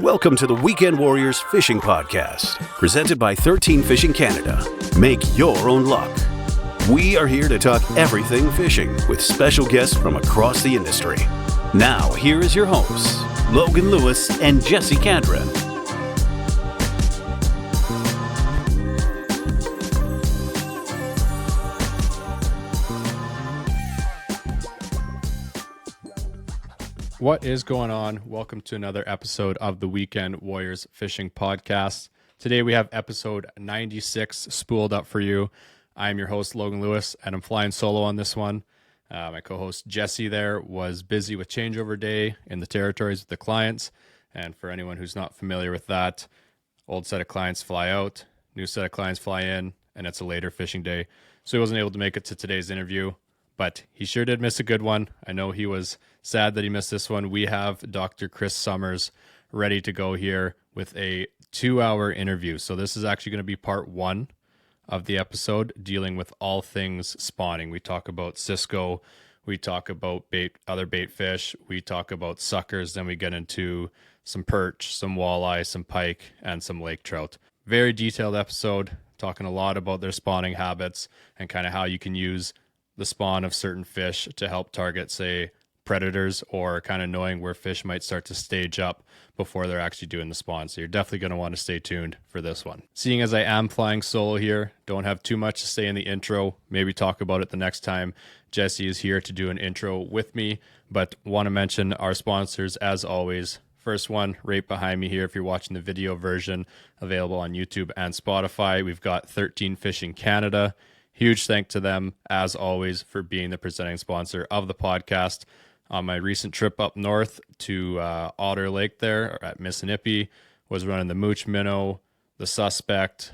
Welcome to the Weekend Warriors Fishing Podcast, presented by 13 Fishing Canada. Make your own luck. We are here to talk everything fishing with special guests from across the industry. Now, here is your hosts, Logan Lewis and Jesse Cadron. What is going on? Welcome to another episode of the Weekend Warriors Fishing Podcast. Today we have episode 96 spooled up for you. I'm your host, Logan Lewis, and I'm flying solo on this one. My co-host Jesse there was busy with changeover day in the territories with the clients. And for anyone who's not familiar with that, old set of clients fly out, new set of clients fly in, and it's a later fishing day. So he wasn't able to make it to today's interview, but he sure did miss a good one. I know he was sad that he missed this one. We have Dr. Chris Somers ready to go here with a 2-hour interview. So this is actually going to be part one of the episode, dealing with all things spawning. We talk about Cisco, we talk about other bait fish, we talk about suckers, then we get into some perch, some walleye, some pike, and some lake trout. Very detailed episode, talking a lot about their spawning habits and kind of how you can use the spawn of certain fish to help target, say, predators, or kind of knowing where fish might start to stage up before they're actually doing the spawn. So you're definitely going to want to stay tuned for this one. Seeing as I am flying solo here, don't have too much to say in the intro, maybe talk about it the next time Jesse is here to do an intro with me, but want to mention our sponsors as always. First one right behind me here, if you're watching the video version, available on YouTube and Spotify, we've got 13 Fishing Canada. Huge thank to them, as always, for being the presenting sponsor of the podcast. On my recent trip up north to Otter Lake there at Mississippi, was running the Mooch Minnow, the Suspect,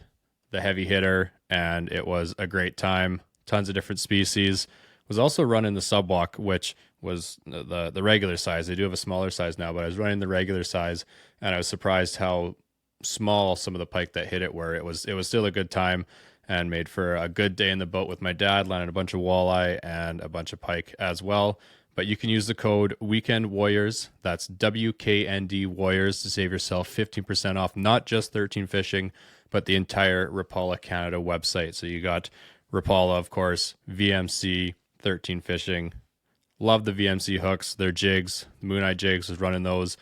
the Heavy Hitter, and it was a great time. Tons of different species. Was also running the Subwalk, which was the regular size. They do have a smaller size now, but I was running the regular size, and I was surprised how small some of the pike that hit it were. It was still a good time, and made for a good day in the boat with my dad, landed a bunch of walleye and a bunch of pike as well. But you can use the code Weekend Warriors, that's WKND Warriors, to save yourself 15% off, not just 13 Fishing, but the entire Rapala Canada website. So you got Rapala, of course, VMC, 13 Fishing. Love the VMC hooks, their jigs. Moon Eye Jigs was running those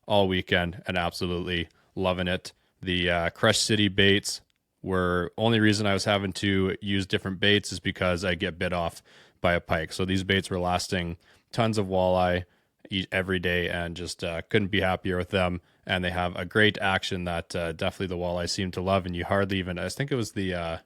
all weekend and absolutely loving it. The Crush City baits were only reason I was having to use different baits is because I get bit off by a pike. So these baits were lasting tons of walleye every day, and just couldn't be happier with them. And they have a great action that definitely the walleye seem to love. And you hardly even, I think it was the,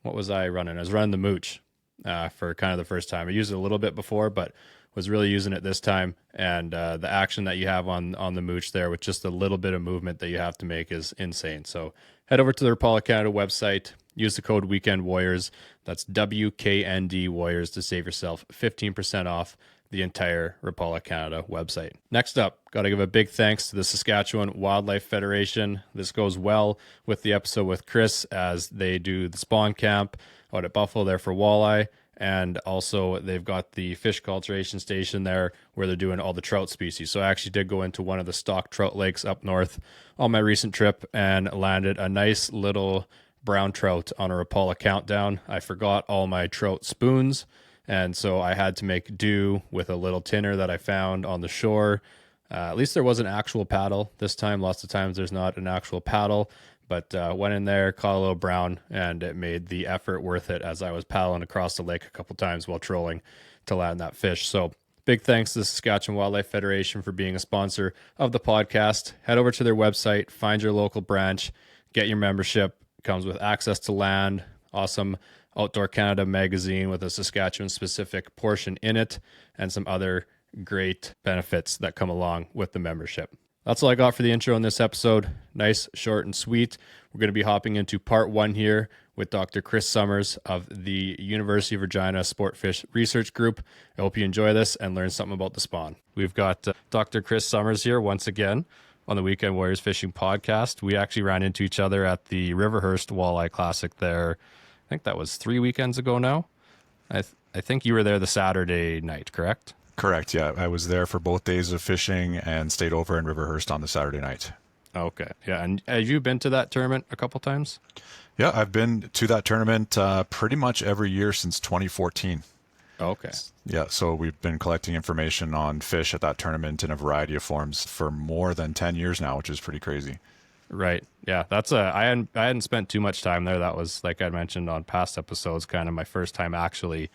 what was I running? I was running the Mooch for kind of the first time. I used it a little bit before, but was really using it this time. And the action that you have on the Mooch there with just a little bit of movement that you have to make is insane. So head over to the Rapala Canada website, use the code Weekend Warriors. That's WKND Warriors to save yourself 15% off the entire Rapala Canada website. Next up, got to give a big thanks to the Saskatchewan Wildlife Federation. This goes well with the episode with Chris, as they do the spawn camp out at Buffalo there for walleye. And also they've got the fish cultivation station there where they're doing all the trout species. So I actually did go into one of the stock trout lakes up north on my recent trip and landed a nice little brown trout on a Rapala countdown. I forgot all my trout spoons, and so I had to make do with a little tinner that I found on the shore. At least there was an actual paddle this time. Lots of times there's not an actual paddle, but went in there, caught a little brown, and it made the effort worth it as I was paddling across the lake a couple times while trolling to land that fish. So big thanks to the Saskatchewan Wildlife Federation for being a sponsor of the podcast. Head over to their website, find your local branch, get your membership. Comes with access to land, awesome Outdoor Canada magazine with a Saskatchewan specific portion in it, and some other great benefits that come along with the membership. That's all I got for the intro in this episode. Nice, short, and sweet. We're going to be hopping into part one here with Dr. Chris Somers of the University of Regina Sportfish Research Group. I hope you enjoy this and learn something about the spawn. We've got Dr. Chris Somers here once again on the Weekend Warriors Fishing Podcast. We actually ran into each other at the Riverhurst Walleye Classic there. I think that was 3 weekends ago now. I think you were there the Saturday night, correct? Correct. Yeah, I was there for both days of fishing and stayed over in Riverhurst on the Saturday night. Okay. Yeah. And have you been to that tournament a couple times? Yeah, I've been to that tournament pretty much every year since 2014. Okay. Yeah, so we've been collecting information on fish at that tournament in a variety of forms for more than 10 years now, which is pretty crazy. Right. Yeah. I hadn't spent too much time there. That was, like I mentioned on past episodes, kind of my first time actually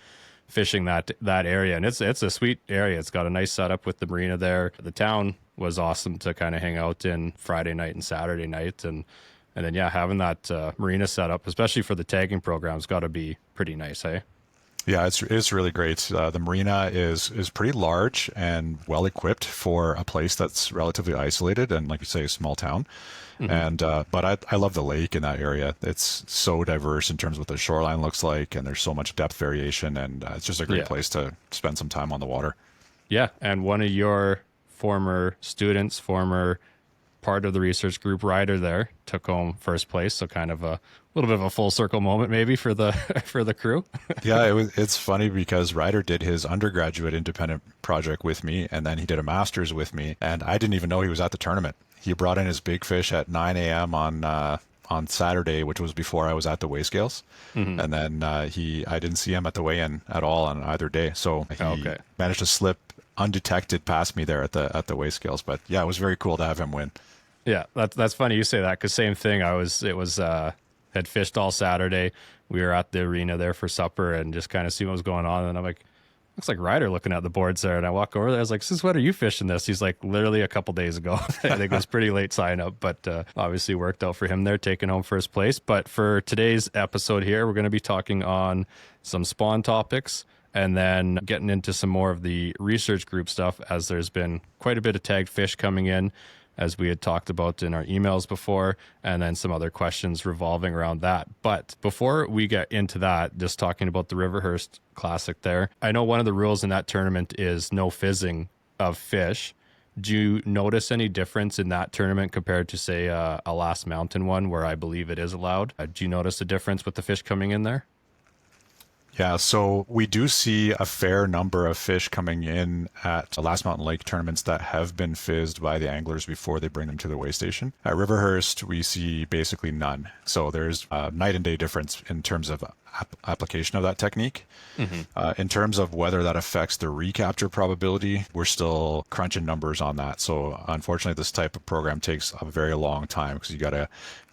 fishing that area. And it's a sweet area. It's got a nice setup with the marina there. The town was awesome to kind of hang out in Friday night and Saturday night. And then, yeah, having that marina set up, especially for the tagging program, has got to be pretty nice, hey? Yeah, it's really great. The marina is pretty large and well equipped for a place that's relatively isolated and, like you say, a small town. Mm-hmm. And but I love the lake in that area. It's so diverse in terms of what the shoreline looks like, and there's so much depth variation, and it's just a great place to spend some time on the water. Yeah, and one of your former students, former part of the research group, Ryder, there took home first place, so kind of a little bit of a full circle moment maybe for the for the crew. Yeah, it's funny because Ryder did his undergraduate independent project with me, and then he did a master's with me, and I didn't even know he was at the tournament. He brought in his big fish at 9 a.m. on Saturday, which was before I was at the weigh scales. Mm-hmm. And then I didn't see him at the weigh-in at all on either day, so he managed to slip undetected past me there at the weigh scales. But yeah, it was very cool to have him win. Yeah, that's funny you say that, because same thing. Had fished all Saturday. We were at the arena there for supper and just kind of see what was going on. And I'm like, looks like Ryder looking at the boards there. And I walk over there. I was like, since when are you fishing this? He's like, literally a couple days ago. I think it was pretty late sign up, but obviously worked out for him there, taking home first place. But for today's episode here, we're going to be talking on some spawn topics and then getting into some more of the research group stuff, as there's been quite a bit of tagged fish coming in, as we had talked about in our emails before, and then some other questions revolving around that. But before we get into that, just talking about the Riverhurst Classic there, I know one of the rules in that tournament is no fizzing of fish. Do you notice any difference in that tournament compared to, say, a Last Mountain one, where I believe it is allowed? Do you notice a difference with the fish coming in there? Yeah, so we do see a fair number of fish coming in at Last Mountain Lake tournaments that have been fizzed by the anglers before they bring them to the weigh station. At Riverhurst, we see basically none. So there's a night and day difference in terms of application of that technique. Mm-hmm. In terms of whether that affects the recapture probability, we're still crunching numbers on that. So unfortunately, this type of program takes a very long time, because you got to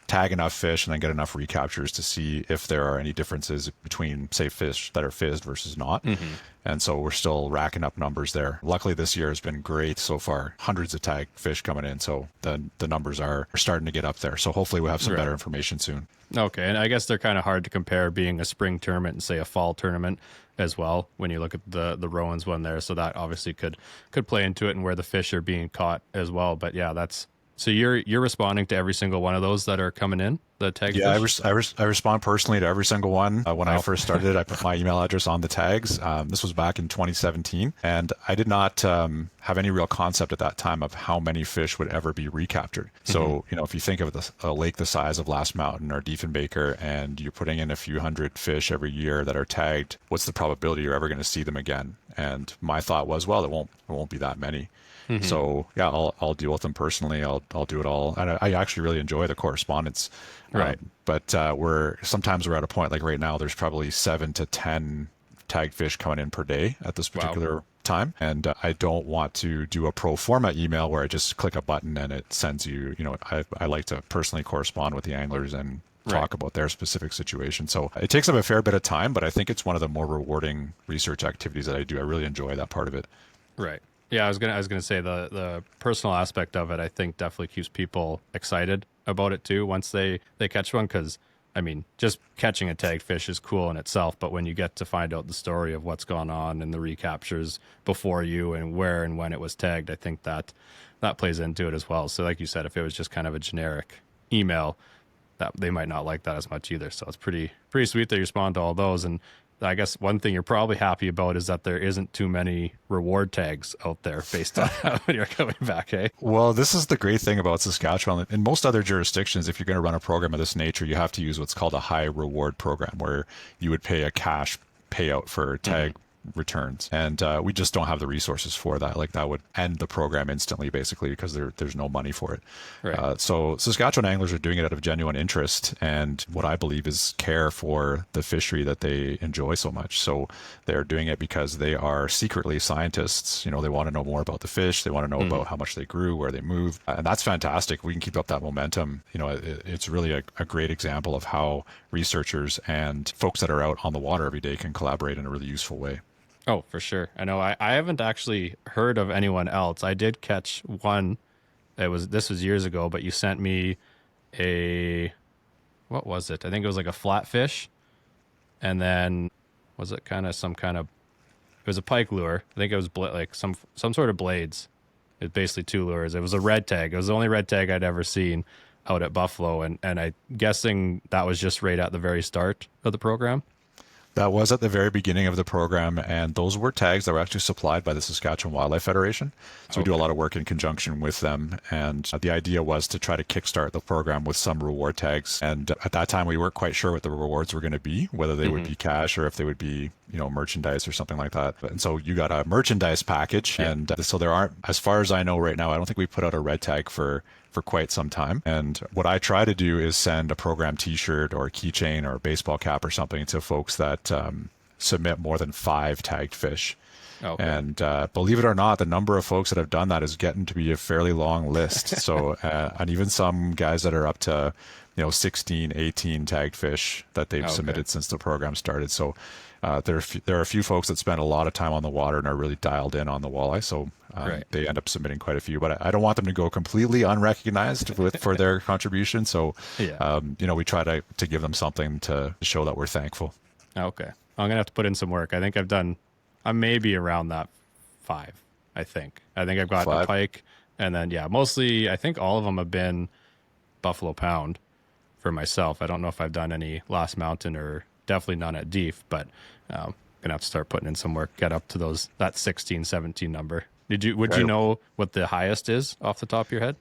tag enough fish and then get enough recaptures to see if there are any differences between, say, fish that are fizzed versus not. Mm-hmm. And so we're still racking up numbers there. Luckily, this year has been great so far. Hundreds of tagged fish coming in. So the numbers are starting to get up there. So hopefully we'll have some better information soon. Okay. And I guess they're kind of hard to compare, being a spring tournament and, say, a fall tournament as well, when you look at the Rowan's one there. So that obviously could play into it, and where the fish are being caught as well. But yeah, so you're responding to every single one of those that are coming in, the tag fish? I respond personally to every single one. When I first started, I put my email address on the tags. This was back in 2017, and I did not have any real concept at that time of how many fish would ever be recaptured. So, if you think of a lake the size of Last Mountain or Diefenbaker, and you're putting in a few hundred fish every year that are tagged, what's the probability you're ever going to see them again? And my thought was, well, it won't be that many. Mm-hmm. So yeah, I'll deal with them personally. I'll do it all, and I actually really enjoy the correspondence. Right. But sometimes we're at a point, like right now, there's probably 7 to 10 tagged fish coming in per day at this particular time, and I don't want to do a pro forma email where I just click a button and it sends you. I like to personally correspond with the anglers and talk about their specific situation. So it takes up a fair bit of time, but I think it's one of the more rewarding research activities that I do. I really enjoy that part of it. Right. Yeah, I was gonna say the personal aspect of it, I think, definitely keeps people excited about it too once they catch one, because I mean, just catching a tagged fish is cool in itself, but when you get to find out the story of what's gone on and the recaptures before you and where and when it was tagged, I think that plays into it as well. So like you said, if it was just kind of a generic email, that they might not like that as much either. So it's pretty sweet that you respond to all those. And I guess one thing you're probably happy about is that there isn't too many reward tags out there based on when you're coming back, eh? Well, this is the great thing about Saskatchewan. In most other jurisdictions, if you're going to run a program of this nature, you have to use what's called a high reward program, where you would pay a cash payout for tag returns. And we just don't have the resources for that. Like that would end the program instantly, basically, because there's no money for it. Right. So Saskatchewan anglers are doing it out of genuine interest and what I believe is care for the fishery that they enjoy so much. So they're doing it because they are secretly scientists. You know, they want to know more about the fish. They want to know about how much they grew, where they move. And that's fantastic. We can keep up that momentum. You know, it's really a great example of how researchers and folks that are out on the water every day can collaborate in a really useful way. Oh, for sure. I know. I haven't actually heard of anyone else. I did catch one. This was years ago, but you sent me what was it? I think it was like a flatfish, and then was it it was a pike lure. I think it was like some sort of blades. It was basically two lures. It was a red tag. It was the only red tag I'd ever seen out at Buffalo, and I'm guessing that was just right at the very start of the program. That was at the very beginning of the program, and those were tags that were actually supplied by the Saskatchewan Wildlife Federation. So we do a lot of work in conjunction with them, and the idea was to try to kickstart the program with some reward tags. And at that time, we weren't quite sure what the rewards were going to be, whether they would be cash or if they would be, you know, merchandise or something like that. And so you got a merchandise package, and so there aren't, as far as I know right now, I don't think we put out a red tag for quite some time. And what I try to do is send a program t-shirt or a keychain or a baseball cap or something to folks that submit more than 5 tagged fish. Okay. And believe it or not, the number of folks that have done that is getting to be a fairly long list. So, and even some guys that are up to, 16, 18 tagged fish that they've submitted since the program started. So there are a few folks that spend a lot of time on the water and are really dialed in on the walleye. So they end up submitting quite a few, but I don't want them to go completely unrecognized for their contribution. So, we try to give them something to show that we're thankful. Okay. I'm going to have to put in some work. I think I'm maybe around that 5, I think. I've got 5. a pike, and then, mostly, I think all of them have been Buffalo Pound for myself. I don't know if I've done any Lost Mountain or definitely none at Deef, but I'm going to have to start putting in some work, get up to that 16, 17 number. Would you know what the highest is off the top of your head?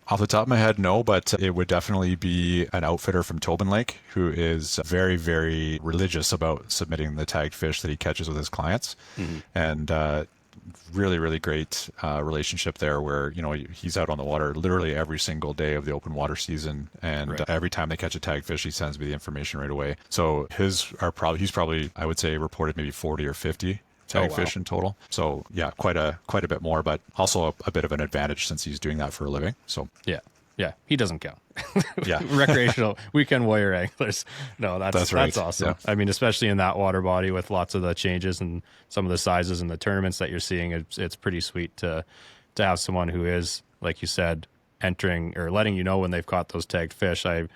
Off the top of my head, no, but it would definitely be an outfitter from Tobin Lake who is very, very religious about submitting the tagged fish that he catches with his clients. And really, really great relationship there where, he's out on the water literally every single day of the open water season. And every time they catch a tagged fish, he sends me the information right away. So he's probably, I would say, reported maybe 40 or 50 tagged fish in total. So yeah, quite a bit more, but also a bit of an advantage since he's doing that for a living. So yeah, he doesn't count. Yeah. Recreational weekend warrior anglers. No, that's right. That's awesome. Yeah. I mean, especially in that water body with lots of the changes and some of the sizes and the tournaments that you're seeing, it's pretty sweet to have someone who is, like you said, entering or letting you know when they've caught those tagged fish. I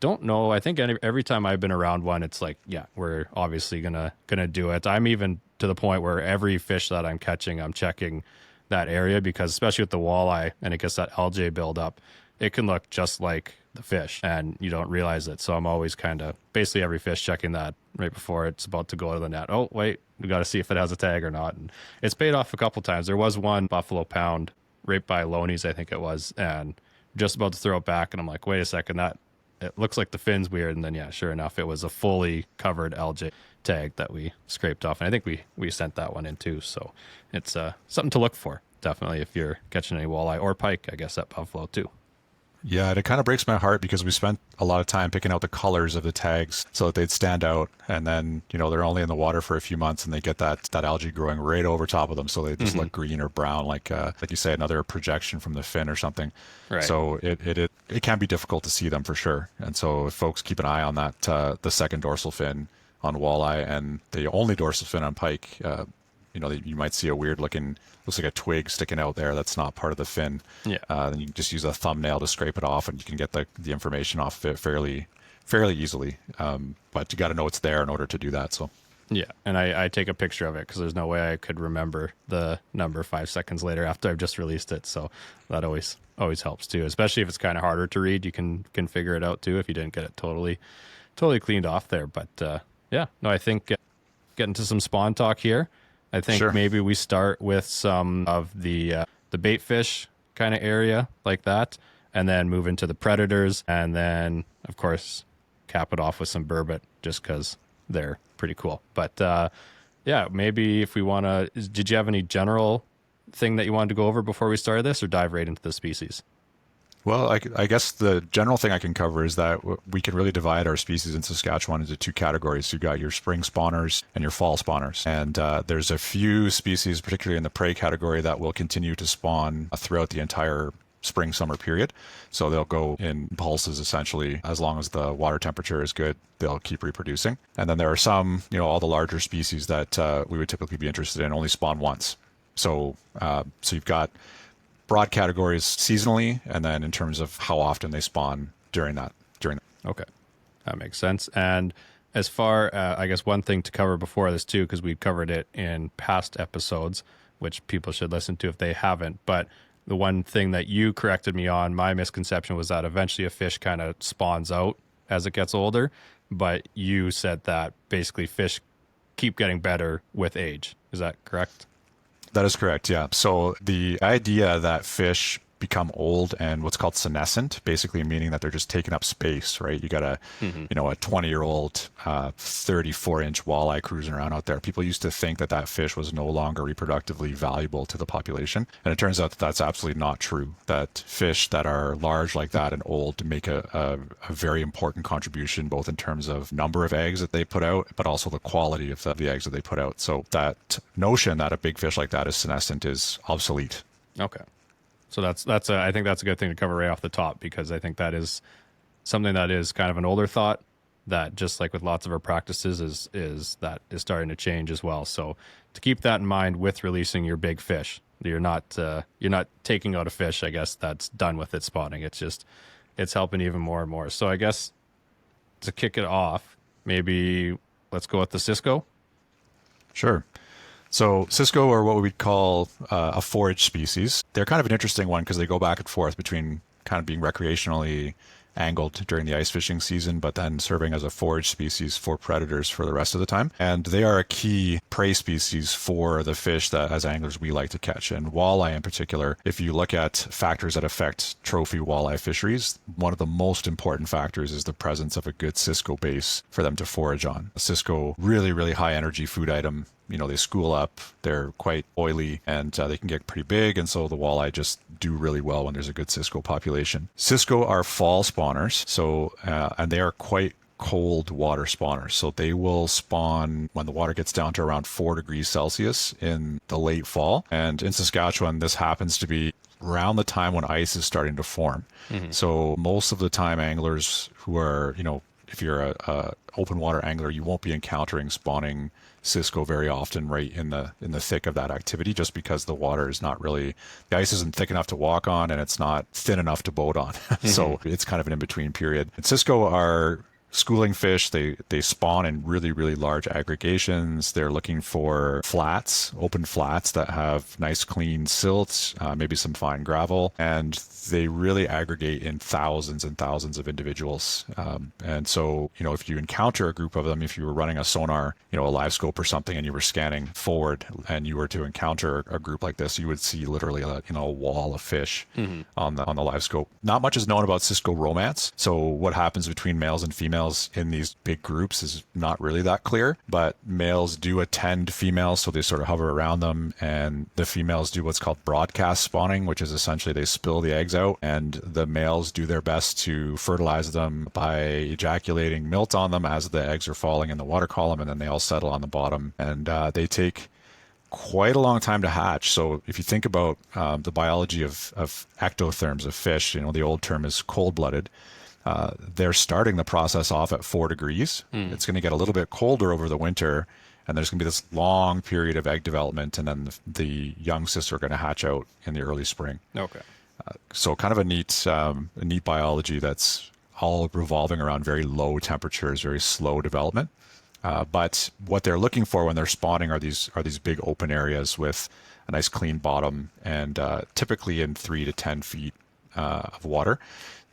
don't know. I think every time I've been around one, it's like, we're obviously gonna do it. I'm even to the point where every fish that I'm catching, I'm checking that area, because especially with the walleye and it gets that algae buildup, it can look just like the fish and you don't realize it. So I'm always kind of basically every fish checking that right before it's about to go to the net. Oh, wait, we got to see if it has a tag or not. And it's paid off a couple times. There was one Buffalo Pound right by Loney's, I think it was, and just about to throw it back. And I'm like, wait a second, it looks like the fin's weird. And then, sure enough, it was a fully covered algae tag that we scraped off. And I think we sent that one in too. So it's something to look for, definitely, if you're catching any walleye or pike, I guess, at Buffalo too. Yeah, and it kind of breaks my heart because we spent a lot of time picking out the colors of the tags so that they'd stand out. And then, they're only in the water for a few months and they get that algae growing right over top of them. So they just look green or brown, like you say, another projection from the fin or something. Right. So it can be difficult to see them for sure. And so if folks keep an eye on that, the second dorsal fin on walleye and the only dorsal fin on pike, you might see a weird looking, looks like a twig sticking out there that's not part of the fin. Yeah. Then you can just use a thumbnail to scrape it off and you can get the information off of it fairly easily. But you got to know it's there in order to do that. So yeah, and I take a picture of it because there's no way I could remember the number 5 seconds later after I've just released it. So that always helps too, especially if it's kind of harder to read. You can figure it out too if you didn't get it totally cleaned off there. But I think getting to some spawn talk here. I think maybe we start with some of the bait fish kind of area like that, and then move into the predators, and then, of course, cap it off with some burbot just because they're pretty cool. But Yeah, maybe if we want to, did you have any general thing that you wanted to go over before we started this, or dive right into the species? Well, I guess the general thing I can cover is that we can really divide our species in Saskatchewan into two categories. You've got your spring spawners and your fall spawners. And there's a few species, particularly in the prey category, that will continue to spawn throughout the entire spring summer period. So they'll go in pulses essentially. As long as the water temperature is good, they'll keep reproducing. And then there are some, all the larger species that we would typically be interested in only spawn once. So you've got broad categories seasonally, and then in terms of how often they spawn during that. Okay, that makes sense. And as far, I guess one thing to cover before this too, because we covered it in past episodes, which people should listen to if they haven't. But the one thing that you corrected me on, my misconception was that eventually a fish kind of spawns out as it gets older. But you said that basically fish keep getting better with age. Is that correct? That is correct, yeah. So the idea that fish become old and what's called senescent, basically meaning that they're just taking up space, right? You got a 20-year-old 34-inch walleye cruising around out there. People used to think that that fish was no longer reproductively valuable to the population. And it turns out that that's absolutely not true, that fish that are large like that and old make a very important contribution, both in terms of number of eggs that they put out, but also the quality of the eggs that they put out. So that notion that a big fish like that is senescent is obsolete. Okay. So I think that's a good thing to cover right off the top, because I think that is something that is kind of an older thought that, just like with lots of our practices, is starting to change as well. So to keep that in mind with releasing your big fish, you're not taking out a fish, I guess, that's done with its spawning. It's helping even more and more. So I guess to kick it off, maybe let's go with the Cisco. Sure. So Cisco are what we'd call a forage species. They're kind of an interesting one because they go back and forth between kind of being recreationally angled during the ice fishing season, but then serving as a forage species for predators for the rest of the time. And they are a key prey species for the fish that, as anglers, we like to catch. And walleye in particular, if you look at factors that affect trophy walleye fisheries, one of the most important factors is the presence of a good Cisco base for them to forage on. A Cisco, really, really high energy food item. They school up, they're quite oily, and they can get pretty big. And so the walleye just do really well when there's a good Cisco population. Cisco are fall spawners, and they are quite cold water spawners. So they will spawn when the water gets down to around 4 degrees Celsius in the late fall. And in Saskatchewan, this happens to be around the time when ice is starting to form. Mm-hmm. So most of the time, anglers who are, if you're a open water angler, you won't be encountering spawning Cisco very often right in the thick of that activity, just because the water is not really, the ice isn't thick enough to walk on and it's not thin enough to boat on. Mm-hmm. So it's kind of an in-between period. And Cisco are schooling fish. They spawn in really, really large aggregations. They're looking for flats, open flats that have nice clean silts, maybe some fine gravel, and they really aggregate in thousands and thousands of individuals. And so, if you encounter a group of them, if you were running a sonar, a live scope or something, and you were scanning forward and you were to encounter a group like this, you would see literally a wall of fish mm-hmm. on the live scope. Not much is known about Cisco romance. So what happens between males and females in these big groups is not really that clear, but males do attend females, so they sort of hover around them, and the females do what's called broadcast spawning, which is essentially they spill the eggs out, and the males do their best to fertilize them by ejaculating milt on them as the eggs are falling in the water column, and then they all settle on the bottom, and they take quite a long time to hatch. So if you think about the biology of ectotherms of fish, the old term is cold-blooded. They're starting the process off at 4 degrees. It's going to get a little bit colder over the winter, and there's going to be this long period of egg development, and then the young cysts are going to hatch out in the early spring. Okay. So kind of a neat biology that's all revolving around very low temperatures, very slow development. But what they're looking for when they're spawning are these big open areas with a nice clean bottom, and typically in 3 to 10 feet of water,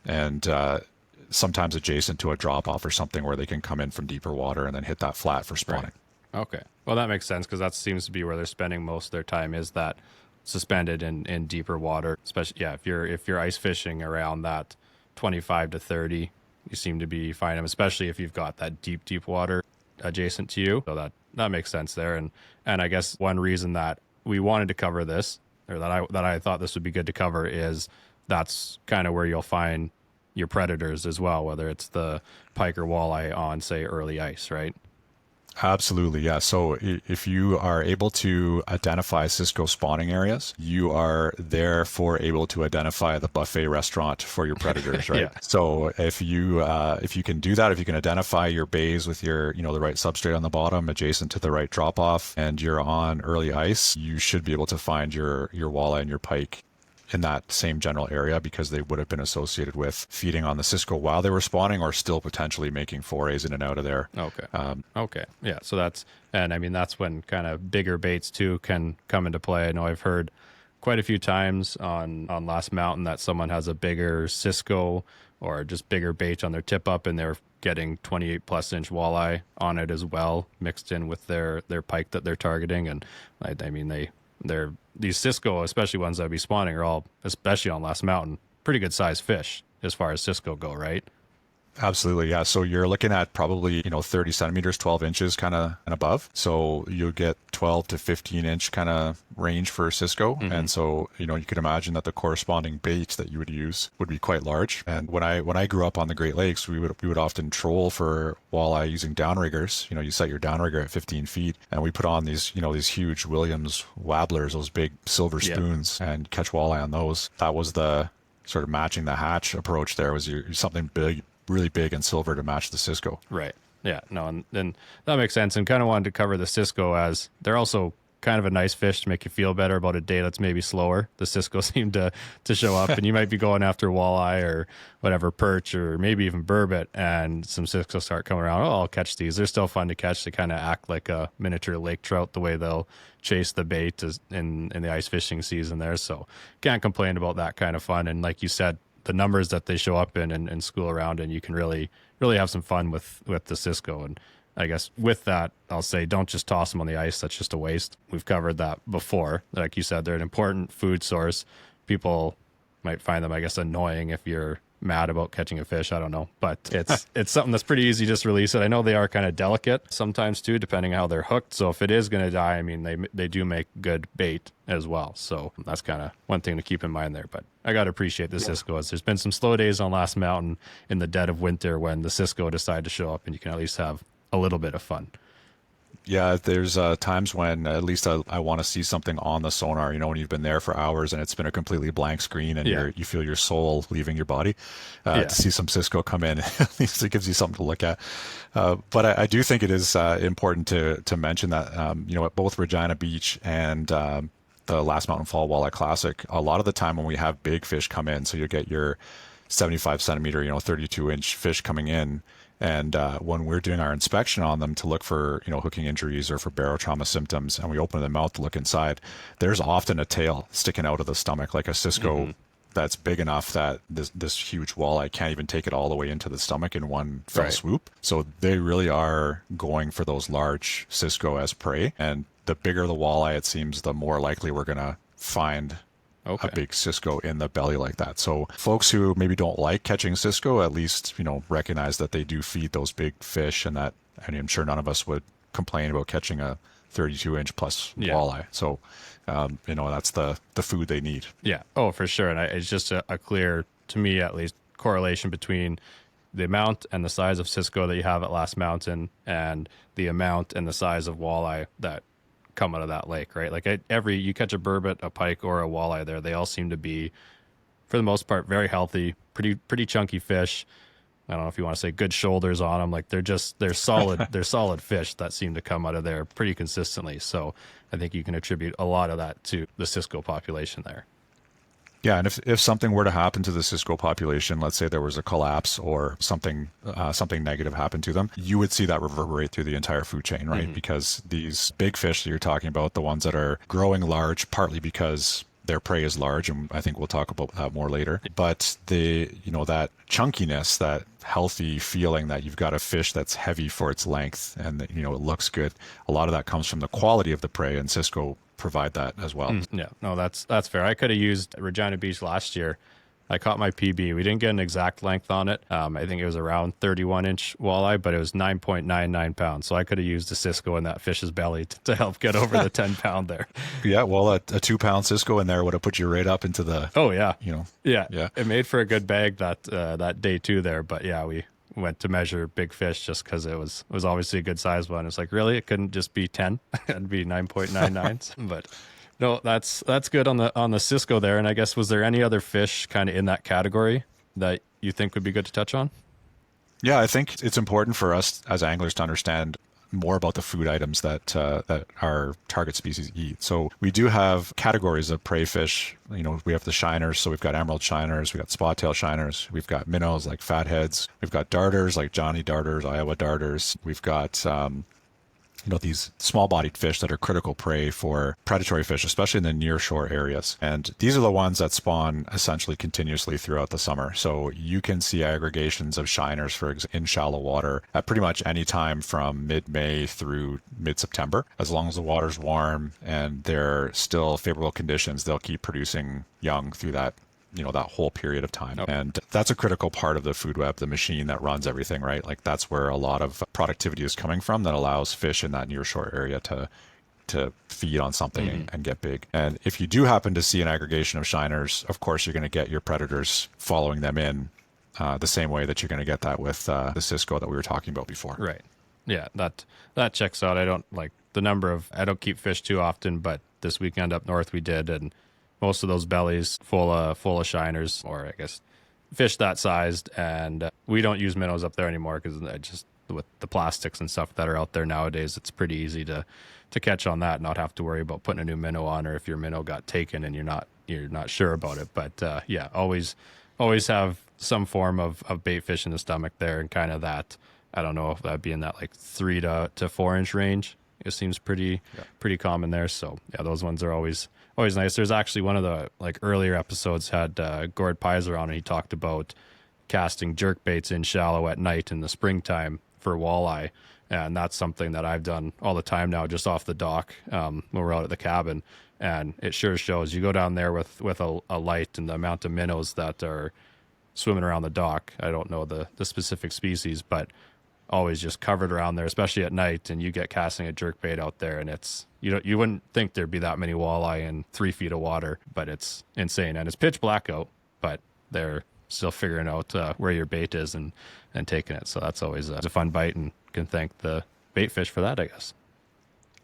and sometimes adjacent to a drop off or something where they can come in from deeper water and then hit that flat for spawning. Right. Okay. Well, that makes sense, because that seems to be where they're spending most of their time, is that suspended in deeper water. Especially, if you're ice fishing around that 25 to 30, you seem to be finding them, especially if you've got that deep water. adjacent to you. So that makes sense there. And I guess one reason that we wanted to cover this, or that I thought this would be good to cover, is that's kind of where you'll find your predators as well, whether it's the pike or walleye on, say, early ice, right? Absolutely, yeah. So if you are able to identify Cisco spawning areas, you are therefore able to identify the buffet restaurant for your predators, right? Yeah. So if you can do that, if you can identify your bays with your, the right substrate on the bottom, adjacent to the right drop off, and you're on early ice, you should be able to find your walleye and your pike in that same general area, because they would have been associated with feeding on the Cisco while they were spawning, or still potentially making forays in and out of there. Okay. Okay. Yeah. So that's when kind of bigger baits too can come into play. I know I've heard quite a few times on Last Mountain that someone has a bigger Cisco or just bigger bait on their tip up, and they're getting 28 plus inch walleye on it as well, mixed in with their pike that they're targeting. And these Cisco, especially ones that would be spawning, are all, especially on Last Mountain, pretty good sized fish as far as Cisco go, right? Absolutely, yeah. So you're looking at probably 30 centimeters, 12 inches kind of and above. So you'll get 12 to 15 inch kind of range for Cisco. Mm-hmm. And so you could imagine that the corresponding bait that you would use would be quite large. And when I grew up on the Great Lakes, we would often troll for walleye using downriggers. You set your downrigger at 15 feet, and we put on these huge Williams wabblers, those big silver spoons, and catch walleye on those. That was the sort of matching the hatch approach. There was something big, really big and silver to match the Cisco. Right. Yeah. No, and then that makes sense. And kind of wanted to cover the Cisco, as they're also kind of a nice fish to make you feel better about a day that's maybe slower. The Cisco seem to show up, and you might be going after walleye or whatever, perch, or maybe even burbot, and some Cisco start coming around. Oh, I'll catch these. They're still fun to catch. They kind of act like a miniature lake trout, the way they'll chase the bait in the ice fishing season there. So can't complain about that kind of fun. And like you said, the numbers that they show up in and school around, and you can really have some fun with the Cisco. And I guess with that, I'll say, don't just toss them on the ice. That's just a waste. We've covered that before. Like you said, they're an important food source. People might find them, I guess, annoying if you're mad about catching a fish. I don't know, but it's something that's pretty easy. Just release it. I know they are kind of delicate sometimes too, depending how they're hooked. So if it is going to die, I mean, they do make good bait as well. So that's kind of one thing to keep in mind there. But I got to appreciate the Cisco, as there's been some slow days on Last Mountain in the dead of winter when the Cisco decide to show up, and you can at least have a little bit of fun. Yeah, there's times when at least I want to see something on the sonar, when you've been there for hours and it's been a completely blank screen, and you feel your soul leaving your body. To see some Cisco come in, at least it gives you something to look at. But I do think it is important to mention that, at both Regina Beach and the Last Mountain Fall Walleye Classic, a lot of the time when we have big fish come in, so you get your 75 centimeter, 32 inch fish coming in, and when we're doing our inspection on them to look for, hooking injuries or for barotrauma symptoms, and we open the mouth to look inside, there's often a tail sticking out of the stomach, like a Cisco that's big enough that this huge walleye can't even take it all the way into the stomach in one fell swoop. So they really are going for those large Cisco as prey. And the bigger the walleye, it seems, the more likely we're going to find a big Cisco in the belly like that. So folks who maybe don't like catching Cisco, at least, recognize that they do feed those big fish, and that, I'm sure none of us would complain about catching a 32 inch plus walleye. So, that's the food they need. Yeah. Oh, for sure. And it's just a clear, to me at least, correlation between the amount and the size of Cisco that you have at Last Mountain and the amount and the size of walleye that come out of that lake, right? Like you catch a burbot, a pike, or a walleye there, they all seem to be, for the most part, very healthy, pretty chunky fish. I don't know if you want to say good shoulders on them. Like they're solid, they're solid fish that seem to come out of there pretty consistently. So I think you can attribute a lot of that to the Cisco population there. Yeah, and if something were to happen to the Cisco population, let's say there was a collapse or something negative happened to them, you would see that reverberate through the entire food chain, right? Mm-hmm. Because these big fish that you're talking about, the ones that are growing large, partly because their prey is large, and I think we'll talk about that more later. But that chunkiness, that healthy feeling that you've got a fish that's heavy for its length and it looks good, a lot of that comes from the quality of the prey, and Cisco provide that as well. Yeah, no, that's fair. I could have used Regina Beach last year. I caught my PB. We didn't get an exact length on it. I think it was around 31-inch walleye, but it was 9.99 pounds. So I could have used a Cisco in that fish's belly to help get over the 10-pound there. Yeah, well, a 2-pound Cisco in there would have put you right up into the. Oh yeah, Yeah. It made for a good bag that day too there. But yeah, we went to measure big fish just because it was obviously a good size one. It's like, really, it couldn't just be 10. It'd be 9.99. But no, that's good on the Cisco there. And I guess, was there any other fish kind of in that category that you think would be good to touch on? Yeah, I think it's important for us as anglers to understand more about the food items that our target species eat. So we do have categories of prey fish. We have the shiners, so we've got emerald shiners, we've got spot-tail shiners, we've got minnows like fatheads, we've got darters like Johnny darters, Iowa darters, we've got these small-bodied fish that are critical prey for predatory fish, especially in the near-shore areas. And these are the ones that spawn essentially continuously throughout the summer. So you can see aggregations of shiners in shallow water at pretty much any time from mid-May through mid-September. As long as the water's warm and they're still favorable conditions, they'll keep producing young through that whole period of time. Okay. And that's a critical part of the food web, the machine that runs everything, right? Like that's where a lot of productivity is coming from that allows fish in that nearshore area to feed on something and get big. And if you do happen to see an aggregation of shiners, of course, you're going to get your predators following them in the same way that you're going to get that with the Cisco that we were talking about before. Right. Yeah, that checks out. I don't keep fish too often, but this weekend up north we did, and most of those bellies full of shiners, or I guess fish that sized. And we don't use minnows up there anymore because just with the plastics and stuff that are out there nowadays, it's pretty easy to catch on that and not have to worry about putting a new minnow on, or if your minnow got taken and you're not sure about it. But yeah, always have some form of bait fish in the stomach there, and kind of that, I don't know if that'd be in that like 3 to 4 inch range. It seems pretty common there. So yeah, those ones are always nice. There's actually one of the earlier episodes had Gord Pizer on, and he talked about casting jerk baits in shallow at night in the springtime for walleye. And that's something that I've done all the time now, just off the dock when we're out at the cabin. And it sure shows. You go down there with a light, and the amount of minnows that are swimming around the dock. I don't know the specific species, but always just covered around there, especially at night, and you get casting a jerkbait out there, and it's you wouldn't think there'd be that many walleye in 3 feet of water, but it's insane. And it's pitch black out, but they're still figuring out where your bait is and taking it. So that's always a fun bite, and can thank the bait fish for that, I guess.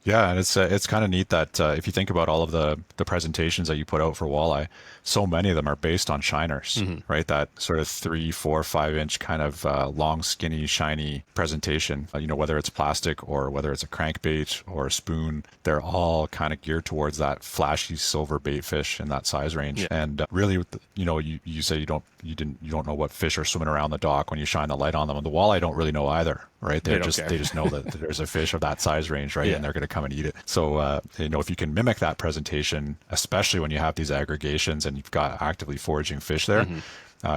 Yeah, and it's kind of neat that if you think about all of the presentations that you put out for walleye, so many of them are based on shiners, right? That sort of 3, 4, 5 inch kind of long, skinny, shiny presentation. Whether it's plastic or whether it's a crankbait or a spoon, they're all kind of geared towards that flashy silver bait fish in that size range. Yeah. And really, you say you don't know what fish are swimming around the dock when you shine the light on them. And the walleye don't really know either, right? They just know that there's a fish of that size range, right? Yeah. And they're going to come and eat it. So, if you can mimic that presentation, especially when you have these aggregations and you've got actively foraging fish there,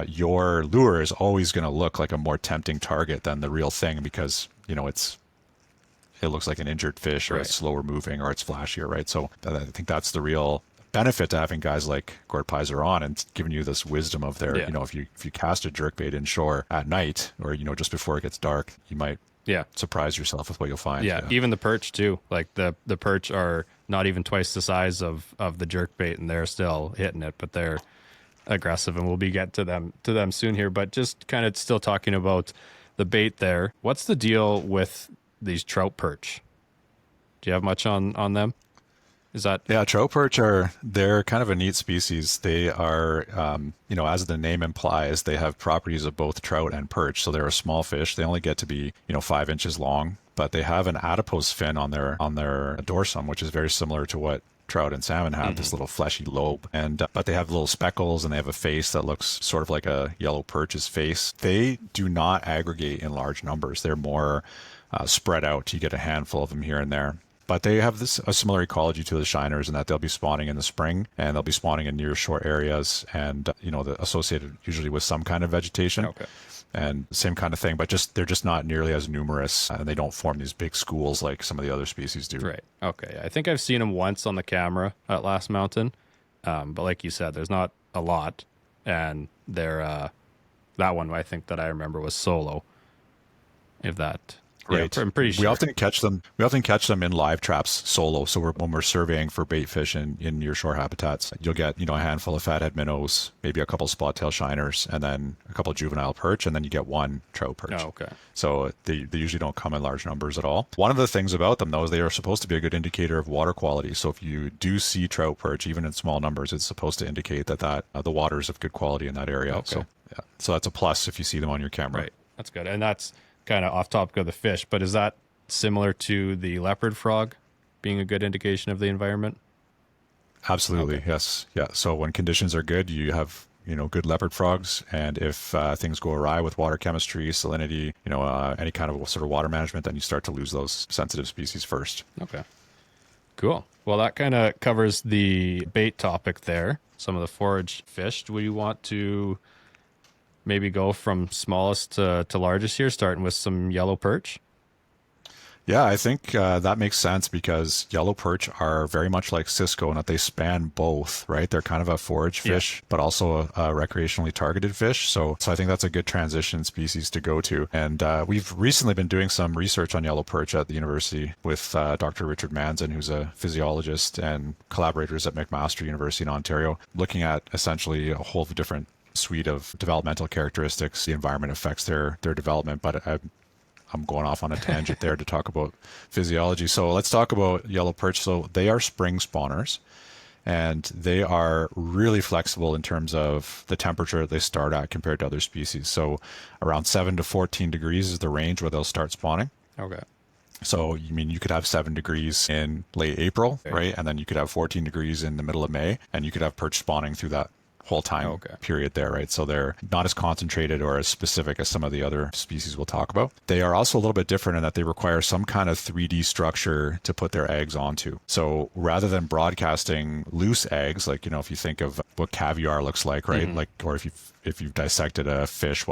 your lure is always going to look like a more tempting target than the real thing, because, it looks like an injured fish, or it's slower moving, or it's flashier, right? So I think that's the real benefit to having guys like Gord Pizer on and giving you this wisdom of their, if you cast a jerkbait inshore at night, or, just before it gets dark, you might surprise yourself with what you'll find. Yeah, even the perch too. Like the perch are not even twice the size of the jerkbait, and they're still hitting it, but they're aggressive, and we'll get to them soon here. But just kind of still talking about the bait there. What's the deal with these trout perch? Do you have much on them? Is that... Yeah, trout perch they're kind of a neat species. They are, as the name implies, they have properties of both trout and perch. So they're a small fish. They only get to be, 5 inches long, but they have an adipose fin on their dorsum, which is very similar to what trout and salmon have, this little fleshy lobe. And but they have little speckles, and they have a face that looks sort of like a yellow perch's face. They do not aggregate in large numbers. They're more spread out. You get a handful of them here and there. But they have a similar ecology to the shiners, in that they'll be spawning in the spring, and they'll be spawning in near shore areas, and associated usually with some kind of vegetation. Okay. And same kind of thing, but they're just not nearly as numerous, and they don't form these big schools like some of the other species do. Right. Okay. I think I've seen them once on the camera at Last Mountain, but like you said, there's not a lot. and they're that one I think that I remember was solo. If that. Right. Yeah, I'm pretty sure. We often catch them in live traps solo. So when we're surveying for bait fish in your shore habitats, you'll get, a handful of fathead minnows, maybe a couple spot tail shiners, and then a couple juvenile perch, and then you get one trout perch. Oh, okay. So they usually don't come in large numbers at all. One of the things about them, though, is they are supposed to be a good indicator of water quality. So if you do see trout perch, even in small numbers, it's supposed to indicate that the water is of good quality in that area. Okay. So that's a plus if you see them on your camera. Right. That's good. And that's kind of off topic of the fish, but is that similar to the leopard frog being a good indication of the environment? Absolutely. Okay. Yes. Yeah. So when conditions are good, you have, good leopard frogs. And if things go awry with water chemistry, salinity, any kind of sort of water management, then you start to lose those sensitive species first. Okay. Cool. Well, that kind of covers the bait topic there. Some of the forage fish. Do we want to maybe go from smallest to largest here, starting with some yellow perch? Yeah, I think that makes sense because yellow perch are very much like Cisco in that they span both, right? They're kind of a forage fish, but also a recreationally targeted fish. So I think that's a good transition species to go to. And we've recently been doing some research on yellow perch at the university with Dr. Richard Manzin, who's a physiologist, and collaborators at McMaster University in Ontario, looking at essentially a whole different suite of developmental characteristics. The environment affects their development, but I'm going off on a tangent there to talk about physiology. So let's talk about yellow perch. So they are spring spawners, and they are really flexible in terms of the temperature they start at compared to other species. So around 7 to 14 degrees is the range where they'll start spawning. Okay. So, you could have 7 degrees in late April, right? And then you could have 14 degrees in the middle of May, and you could have perch spawning through that whole time period there, right? So they're not as concentrated or as specific as some of the other species we'll talk about. They are also a little bit different in that they require some kind of 3D structure to put their eggs onto. So rather than broadcasting loose eggs, like, if you think of what caviar looks like, right? Mm-hmm. Like, or if you've dissected a fish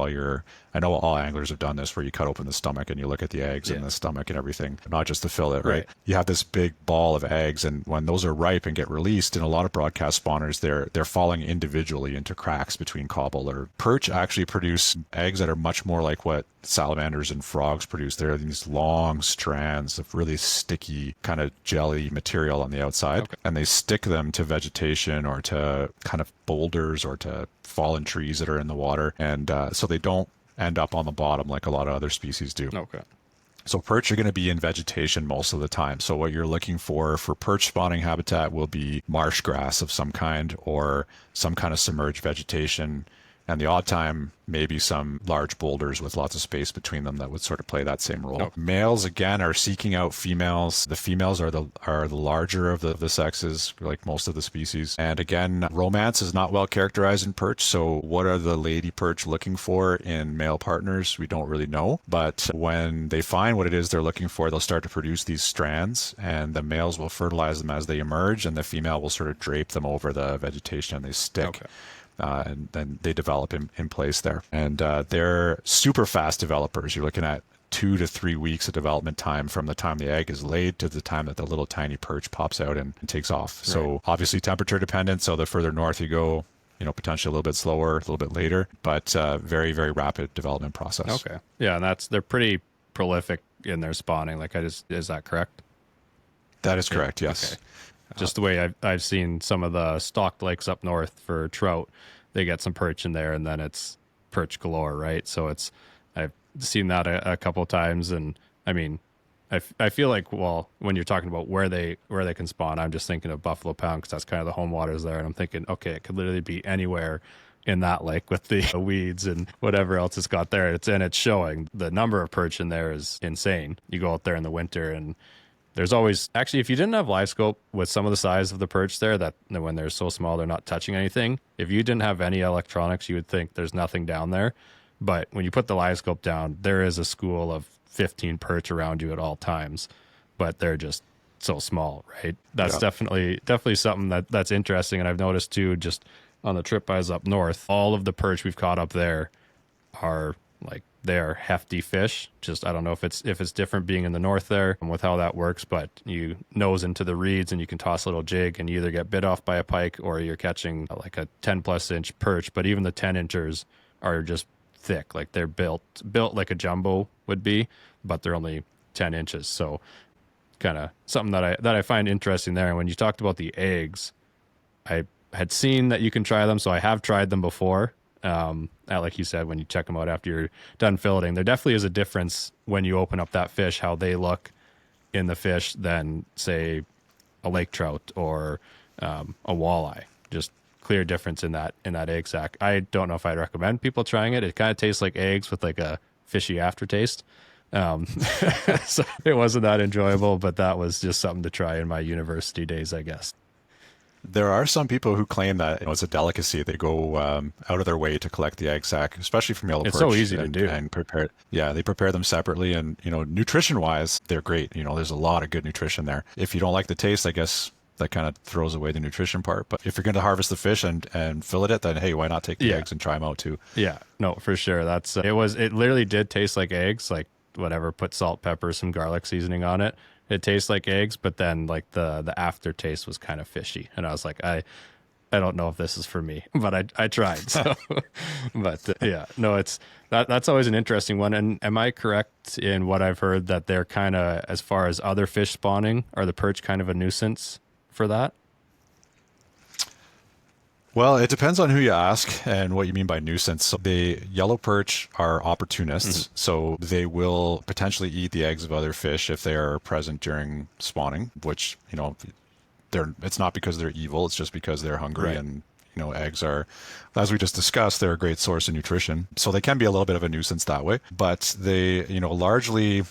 I know all anglers have done this, where you cut open the stomach and you look at the eggs in the stomach and everything, not just the fillet, right? You have this big ball of eggs, and when those are ripe and get released, in a lot of broadcast spawners, they're falling individually into cracks between cobble. Or perch actually produce eggs that are much more like what salamanders and frogs produce. They're these long strands of really sticky kind of jelly material on the outside, and they stick them to vegetation or to kind of boulders or to fallen trees that are in the water, and so they don't end up on the bottom like a lot of other species do. Okay. So perch are going to be in vegetation most of the time. So what you're looking for perch spawning habitat will be marsh grass of some kind or some kind of submerged vegetation. And the odd time, maybe some large boulders with lots of space between them that would sort of play that same role. Okay. Males, again, are seeking out females. The females are the larger of the sexes, like most of the species. And again, romance is not well characterized in perch. So what are the lady perch looking for in male partners? We don't really know. But when they find what it is they're looking for, they'll start to produce these strands, and the males will fertilize them as they emerge, and the female will sort of drape them over the vegetation, and they stick. Okay. And then they develop in place there. And they're super fast developers. You're looking at 2 to 3 weeks of development time from the time the egg is laid to the time that the little tiny perch pops out and takes off. Right. So obviously temperature dependent. So the further north you go, potentially a little bit slower, a little bit later, but very, very rapid development process. Okay. Yeah, and they're pretty prolific in their spawning. Is that correct? That is correct, yes. Okay. Just the way I've seen some of the stocked lakes up north for trout, they get some perch in there, and then it's perch galore, right? So I've seen that a couple of times, and I mean, I feel like, well, when you're talking about where they can spawn, I'm just thinking of Buffalo Pound because that's kind of the home waters there, and I'm thinking, okay, it could literally be anywhere in that lake with the weeds and whatever else it's got there. It's showing. The number of perch in there is insane. You go out there in the winter and there's always, actually, if you didn't have live scope with some of the size of the perch there, that when they're so small, they're not touching anything. If you didn't have any electronics, you would think there's nothing down there. But when you put the live scope down, there is a school of 15 perch around you at all times, but they're just so small, right? That's definitely something that's interesting. And I've noticed too, just on the trip I was up north, all of the perch we've caught up there are like they're hefty fish. Just I don't know if it's different being in the north there and with how that works, but you nose into the reeds and you can toss a little jig and you either get bit off by a pike or you're catching like a 10 plus inch perch. But even the 10 inchers are just thick, like they're built like a jumbo would be, but they're only 10 inches. So kind of something that I find interesting there. And when you talked about the eggs, I had seen that you can try them, so I have tried them before. Like you said, when you check them out after you're done filleting, there definitely is a difference when you open up that fish, how they look in the fish than say a lake trout or a walleye. Just clear difference in that egg sac. I don't know if I'd recommend people trying it. It kind of tastes like eggs with like a fishy aftertaste. So it wasn't that enjoyable, but that was just something to try in my university days, I guess. There are some people who claim that it's a delicacy. They go out of their way to collect the egg sac, especially from yellow perch. It's so easy to do. And prepare. Yeah, they prepare them separately, and nutrition-wise, they're great. There's a lot of good nutrition there. If you don't like the taste, I guess that kind of throws away the nutrition part. But if you're going to harvest the fish and fillet it, then hey, why not take the eggs and try them out too? Yeah, no, for sure. That's it literally did taste like eggs, like whatever. Put salt, pepper, some garlic seasoning on it. It tastes like eggs, but then like the aftertaste was kind of fishy, and I was like, I don't know if this is for me, but I tried. So, but that's always an interesting one. And am I correct in what I've heard that they're kind of, as far as other fish spawning, are the perch kind of a nuisance for that? Well, it depends on who you ask and what you mean by nuisance. So the yellow perch are opportunists, so they will potentially eat the eggs of other fish if they are present during spawning, which, it's not because they're evil, it's just because they're hungry. Right. And, eggs are, as we just discussed, they're a great source of nutrition. So they can be a little bit of a nuisance that way, but they, largely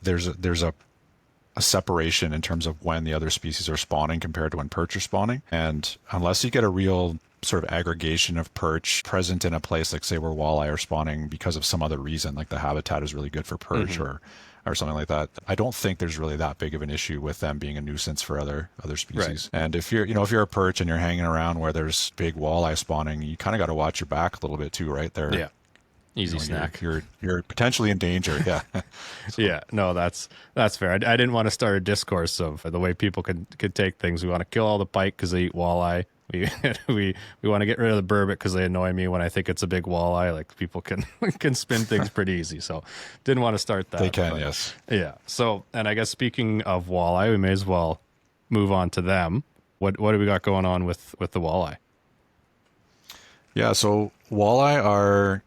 there's a separation in terms of when the other species are spawning compared to when perch are spawning. And unless you get a real sort of aggregation of perch present in a place like, say, where walleye are spawning because of some other reason, like the habitat is really good for perch or something like that, I don't think there's really that big of an issue with them being a nuisance for other species. Right. And if you're a perch and you're hanging around where there's big walleye spawning, you kind of got to watch your back a little bit too, right? Yeah. Easy snack. You're potentially in danger. Yeah. So. Yeah. No, that's fair. I didn't want to start a discourse of the way people could take things. We want to kill all the pike because they eat walleye. We want to get rid of the burbot because they annoy me when I think it's a big walleye. Like people can spin things pretty easy. So didn't want to start that. They can, yes. Yeah. So, and I guess speaking of walleye, we may as well move on to them. What do we got going on with the walleye? Yeah. So walleye are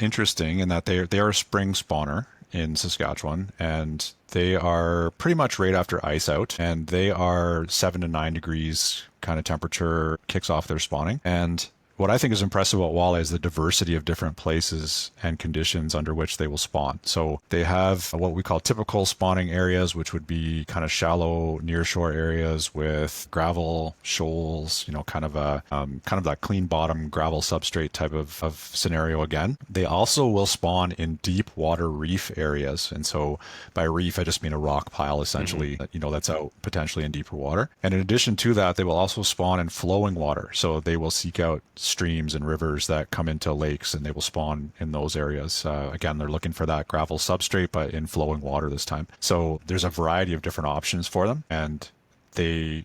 interesting in that they are a spring spawner in Saskatchewan, and they are pretty much right after ice out, and they are 7 to 9 degrees kind of temperature kicks off their spawning. And what I think is impressive about walleye is the diversity of different places and conditions under which they will spawn. So they have what we call typical spawning areas, which would be kind of shallow nearshore areas with gravel, shoals, kind of that clean bottom gravel substrate type of scenario again. They also will spawn in deep water reef areas. And so by reef, I just mean a rock pile, essentially, that's out potentially in deeper water. And in addition to that, they will also spawn in flowing water. So they will seek out streams and rivers that come into lakes, and they will spawn in those areas. Again, they're looking for that gravel substrate, but in flowing water this time. So there's a variety of different options for them, and they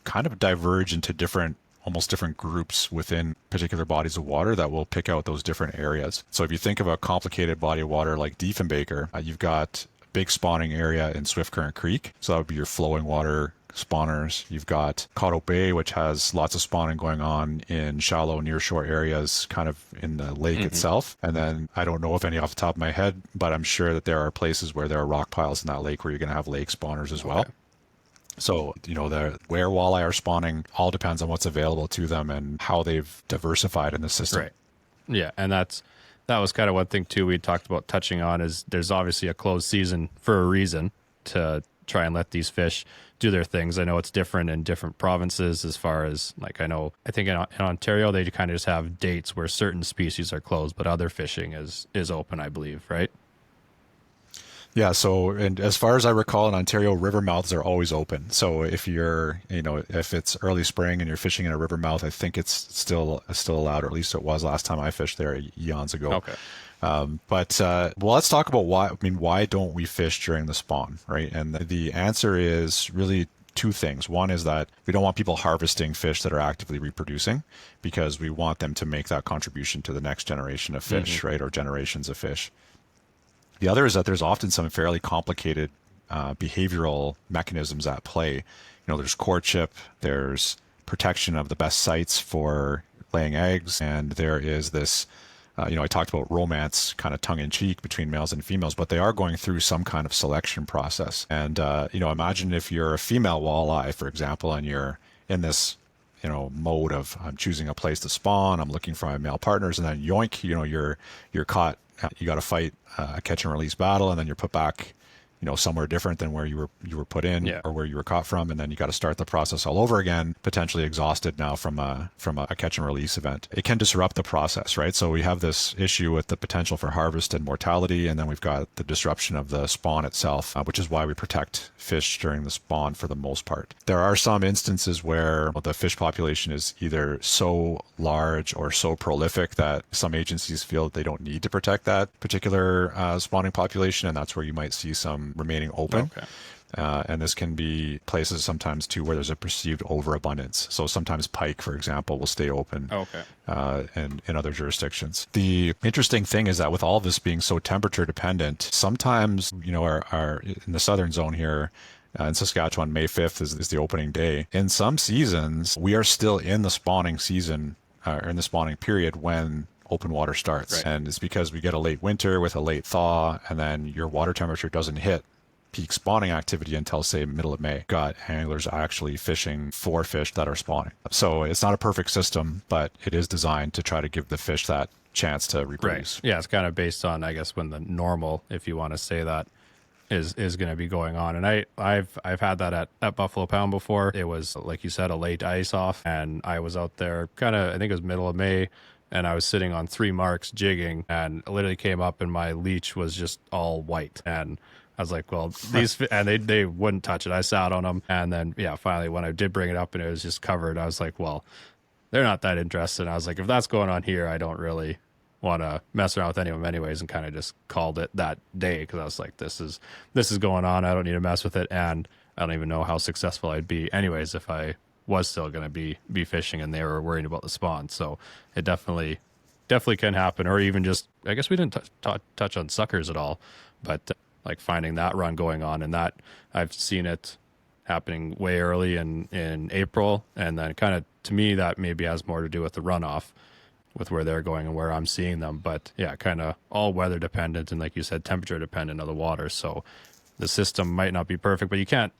kind of diverge into almost different groups within particular bodies of water that will pick out those different areas. So if you think of a complicated body of water like Diefenbaker, you've got a big spawning area in Swift Current Creek. So that would be your flowing water spawners. You've got Cotto Bay, which has lots of spawning going on in shallow nearshore areas, kind of in the lake itself. And then I don't know of any off the top of my head, but I'm sure that there are places where there are rock piles in that lake where you're going to have lake spawners as well. So, where walleye are spawning all depends on what's available to them and how they've diversified in the system. Right. Yeah. And that was kind of one thing too we talked about touching on is there's obviously a closed season for a reason to try and let these fish do their things. I know it's different in different provinces as far as I think in Ontario, they kind of just have dates where certain species are closed, but other fishing is open, I believe, right? Yeah, so and as far as I recall in Ontario, river mouths are always open. So if you're, if it's early spring and you're fishing in a river mouth, I think it's still allowed, or at least it was last time I fished there eons ago. Okay. Well, let's talk about why. I mean, why don't we fish during the spawn, right? And the answer is really two things. One is that we don't want people harvesting fish that are actively reproducing because we want them to make that contribution to the next generation of fish, right? Or generations of fish. The other is that there's often some fairly complicated behavioral mechanisms at play. There's courtship, there's protection of the best sites for laying eggs, and there is this, I talked about romance kind of tongue in cheek between males and females, but they are going through some kind of selection process. And, imagine if you're a female walleye, for example, and you're in this mode of I'm choosing a place to spawn, I'm looking for my male partners, and then yoink, you're caught. You got to fight a catch and release battle, and then you're put back, somewhere different than where you were put in or where you were caught from, and then you got to start the process all over again, potentially exhausted now from a catch and release event. It can disrupt the process, right? So we have this issue with the potential for harvest and mortality, and then we've got the disruption of the spawn itself, which is why we protect fish during the spawn for the most part. There are some instances where the fish population is either so large or so prolific that some agencies feel that they don't need to protect that particular spawning population, and that's where you might see some remaining open. Okay. And this can be places sometimes too where there's a perceived overabundance. So sometimes pike, for example, will stay open. Okay. And in other jurisdictions. The interesting thing is that with all of this being so temperature dependent, sometimes, our in the southern zone here, in Saskatchewan, May 5th is the opening day. In some seasons, we are still in the spawning season, or in the spawning period when open water starts. Right. And it's because we get a late winter with a late thaw, and then your water temperature doesn't hit peak spawning activity until, say, middle of May. Got anglers actually fishing for fish that are spawning. So it's not a perfect system, but it is designed to try to give the fish that chance to reproduce. Right. Yeah, it's kind of based on, I guess, when the normal, if you want to say that, is going to be going on. And I've had that at Buffalo Pound before. It was, like you said, a late ice off, and I was out there kind of, I think it was middle of May, and I was sitting on 3 marks jigging, and I literally came up and my leech was just all white. And I was like, well, and they wouldn't touch it. I sat on them. And then, finally, when I did bring it up and it was just covered, I was like, well, they're not that interested. And I was like, if that's going on here, I don't really want to mess around with any of them anyways, and kind of just called it that day, because I was like, this is going on. I don't need to mess with it. And I don't even know how successful I'd be anyways if I was still going to be fishing and they were worried about the spawn. So it definitely can happen. Or even just, I guess we didn't touch on suckers at all, but like finding that run going on, and that I've seen it happening way early in April. And then kind of, to me, that maybe has more to do with the runoff, with where they're going and where I'm seeing them. But yeah, kind of all weather dependent, and like you said, temperature dependent of the water. So the system might not be perfect, but you can't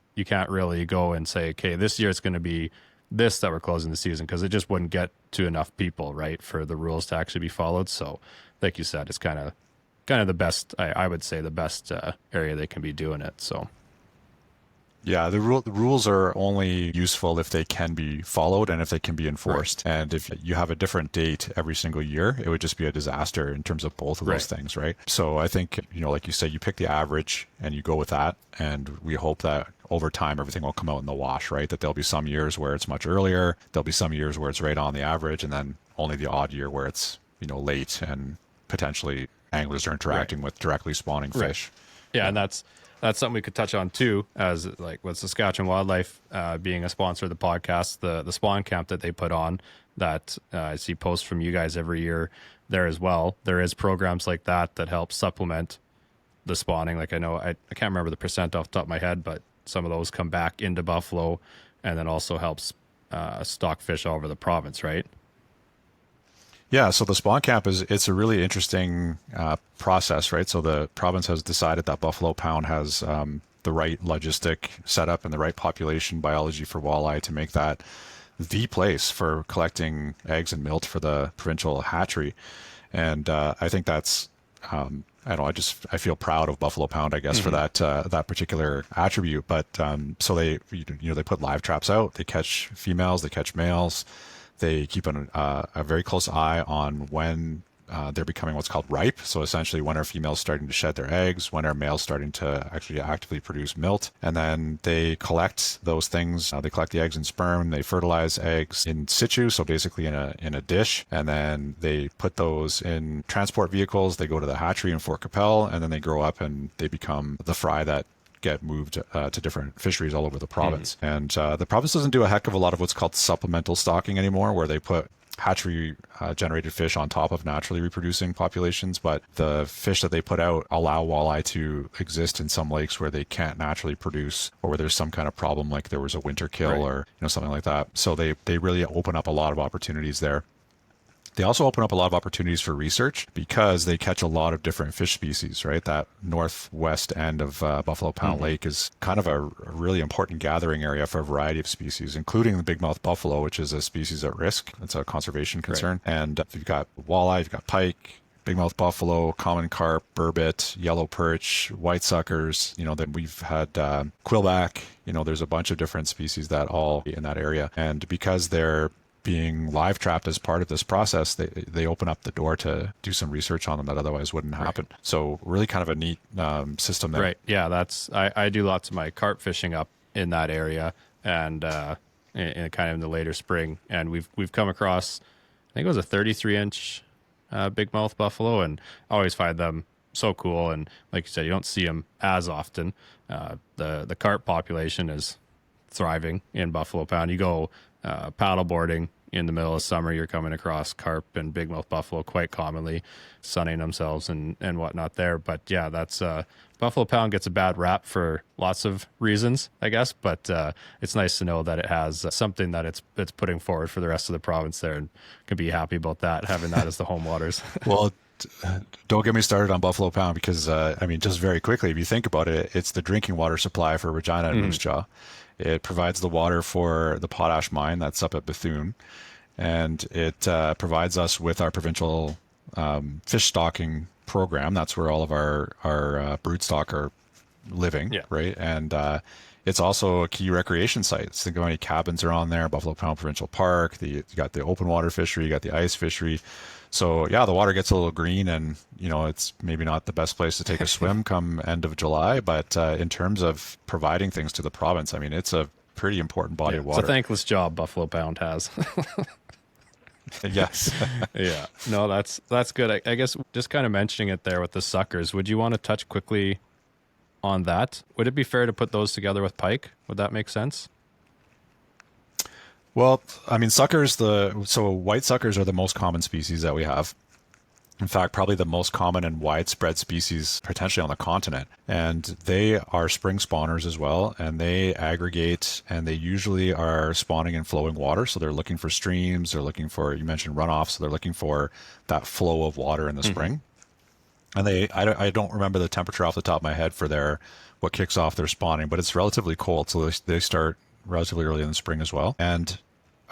really go and say, okay, this year it's going to be this that we're closing the season, because it just wouldn't get to enough people, right, for the rules to actually be followed. So like you said, it's kind of the best, I would say, the best area they can be doing it. So yeah, the rules are only useful if they can be followed and if they can be enforced. Right. And if you have a different date every single year, it would just be a disaster in terms of both of those things, right? So I think, like you say, you pick the average and you go with that. And we hope that over time, everything will come out in the wash, right? That there'll be some years where it's much earlier. There'll be some years where it's right on the average, and then only the odd year where it's, late and potentially anglers are interacting with directly spawning fish. Yeah, and that's something we could touch on too, as like with Saskatchewan Wildlife being a sponsor of the podcast, the spawn camp that they put on, that I see posts from you guys every year there as well. There is programs like that help supplement the spawning. Like I know, I can't remember the percent off the top of my head, but some of those come back into Buffalo, and then also helps stock fish all over the province, right? Yeah, so the spawn camp it's a really interesting process, right? So the province has decided that Buffalo Pound has the right logistic setup and the right population biology for walleye to make that the place for collecting eggs and milt for the provincial hatchery. And I think that's, I feel proud of Buffalo Pound, I guess, for that particular attribute. But so they put live traps out, they catch females, they catch males. They keep a very close eye on when they're becoming what's called ripe. So essentially when are females starting to shed their eggs, when are males starting to actually actively produce milt, and then they collect those things. They collect the eggs and sperm, they fertilize eggs in situ, so basically in a dish, and then they put those in transport vehicles. They go to the hatchery in Fort Capel, and then they grow up and they become the fry that get moved to different fisheries all over the province. And the province doesn't do a heck of a lot of what's called supplemental stocking anymore, where they put hatchery generated fish on top of naturally reproducing populations, but the fish that they put out allow walleye to exist in some lakes where they can't naturally produce, or where there's some kind of problem, like there was a winter kill or something like that. So they really open up a lot of opportunities there. They also open up a lot of opportunities for research because they catch a lot of different fish species, right? That northwest end of Buffalo Pound Lake is kind of a really important gathering area for a variety of species, including the bigmouth buffalo, which is a species at risk. It's a conservation concern. And you've got walleye, you've got pike, bigmouth buffalo, common carp, burbot, yellow perch, white suckers. Then we've had quillback. There's a bunch of different species that all in that area. And because they're being live trapped as part of this process, they open up the door to do some research on them that otherwise wouldn't happen. So really kind of a neat system there. Right. Yeah, I do lots of my carp fishing up in that area, and in kind of in the later spring, and we've come across, I think it was a 33-inch bigmouth buffalo, and I always find them so cool. And like you said, you don't see them as often. The carp population is thriving in Buffalo Pound. You go paddleboarding in the middle of summer, you're coming across carp and bigmouth buffalo quite commonly, sunning themselves and whatnot there. But yeah, that's Buffalo Pound gets a bad rap for lots of reasons, I guess. But it's nice to know that it has something that it's putting forward for the rest of the province there, and can be happy about that, having that as the home waters. Well, don't get me started on Buffalo Pound because, just very quickly, if you think about it, it's the drinking water supply for Regina and Moose Jaw. It provides the water for the potash mine that's up at Bethune, and it provides us with our provincial fish stocking program. That's where all of our brood stock are living, right? And it's also a key recreation site. Think of how many cabins are on there. Buffalo Pound Provincial Park. You got the open water fishery. You got the ice fishery. So yeah, the water gets a little green, and it's maybe not the best place to take a swim come end of July, but in terms of providing things to the province, it's a pretty important body of water. It's a thankless job Buffalo Pound has. Yes. Yeah. No, that's good. I guess just kind of mentioning it there with the suckers, would you want to touch quickly on that? Would it be fair to put those together with pike? Would that make sense? Well, suckers, so white suckers are the most common species that we have. In fact, probably the most common and widespread species potentially on the continent. And they are spring spawners as well. And they aggregate, and they usually are spawning in flowing water. So they're looking for streams. They're looking for, you mentioned runoff. So they're looking for that flow of water in the spring. And I don't remember the temperature off the top of my head for what kicks off their spawning, but it's relatively cold. So they start relatively early in the spring as well. And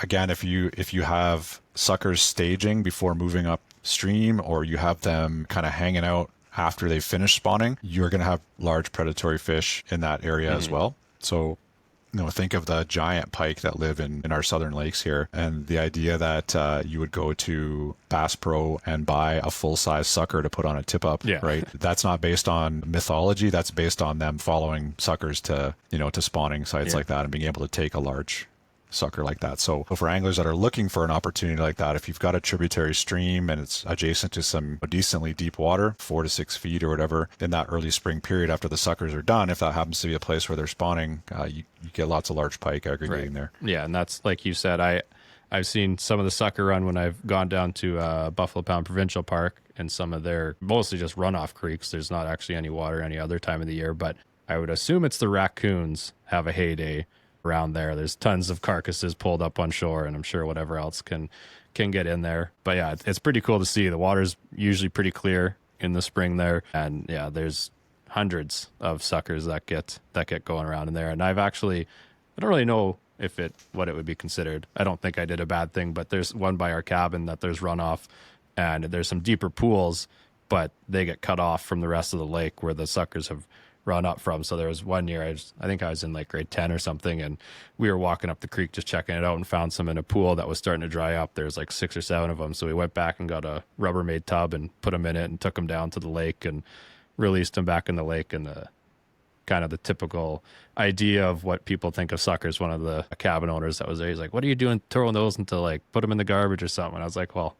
again, if you have suckers staging before moving upstream, or you have them kind of hanging out after they finish spawning, you're going to have large predatory fish in that area as well. So, think of the giant pike that live in our southern lakes here, and the idea that you would go to Bass Pro and buy a full-size sucker to put on a tip-up, right? That's not based on mythology. That's based on them following suckers to spawning sites like that and being able to take a large sucker like that. So for anglers that are looking for an opportunity like that, if you've got a tributary stream and it's adjacent to some decently deep water, 4 to 6 feet or whatever, in that early spring period after the suckers are done, if that happens to be a place where they're spawning, you get lots of large pike aggregating there. Yeah, and that's like you said, I've seen some of the sucker run when I've gone down to Buffalo Pound Provincial Park, and some of their mostly just runoff creeks. There's not actually any water any other time of the year, but I would assume it's the raccoons have a heyday around there. There's tons of carcasses pulled up on shore, and I'm sure whatever else can get in there. But yeah, it's pretty cool to see. The water's usually pretty clear in the spring there, and yeah, there's hundreds of suckers that get going around in there. And I don't really know what it would be considered. I don't think I did a bad thing, but there's one by our cabin that there's runoff, and there's some deeper pools, but they get cut off from the rest of the lake where the suckers have run up from. So there was one year I think I was in like grade 10 or something, and we were walking up the creek just checking it out and found some in a pool that was starting to dry up. There's like 6 or 7 of them. So we went back and got a Rubbermaid tub and put them in it and took them down to the lake and released them back in the lake. And the kind of the typical idea of what people think of suckers, one of the cabin owners that was there, he's like, what are you doing throwing those into, like, put them in the garbage or something? And I was like, well,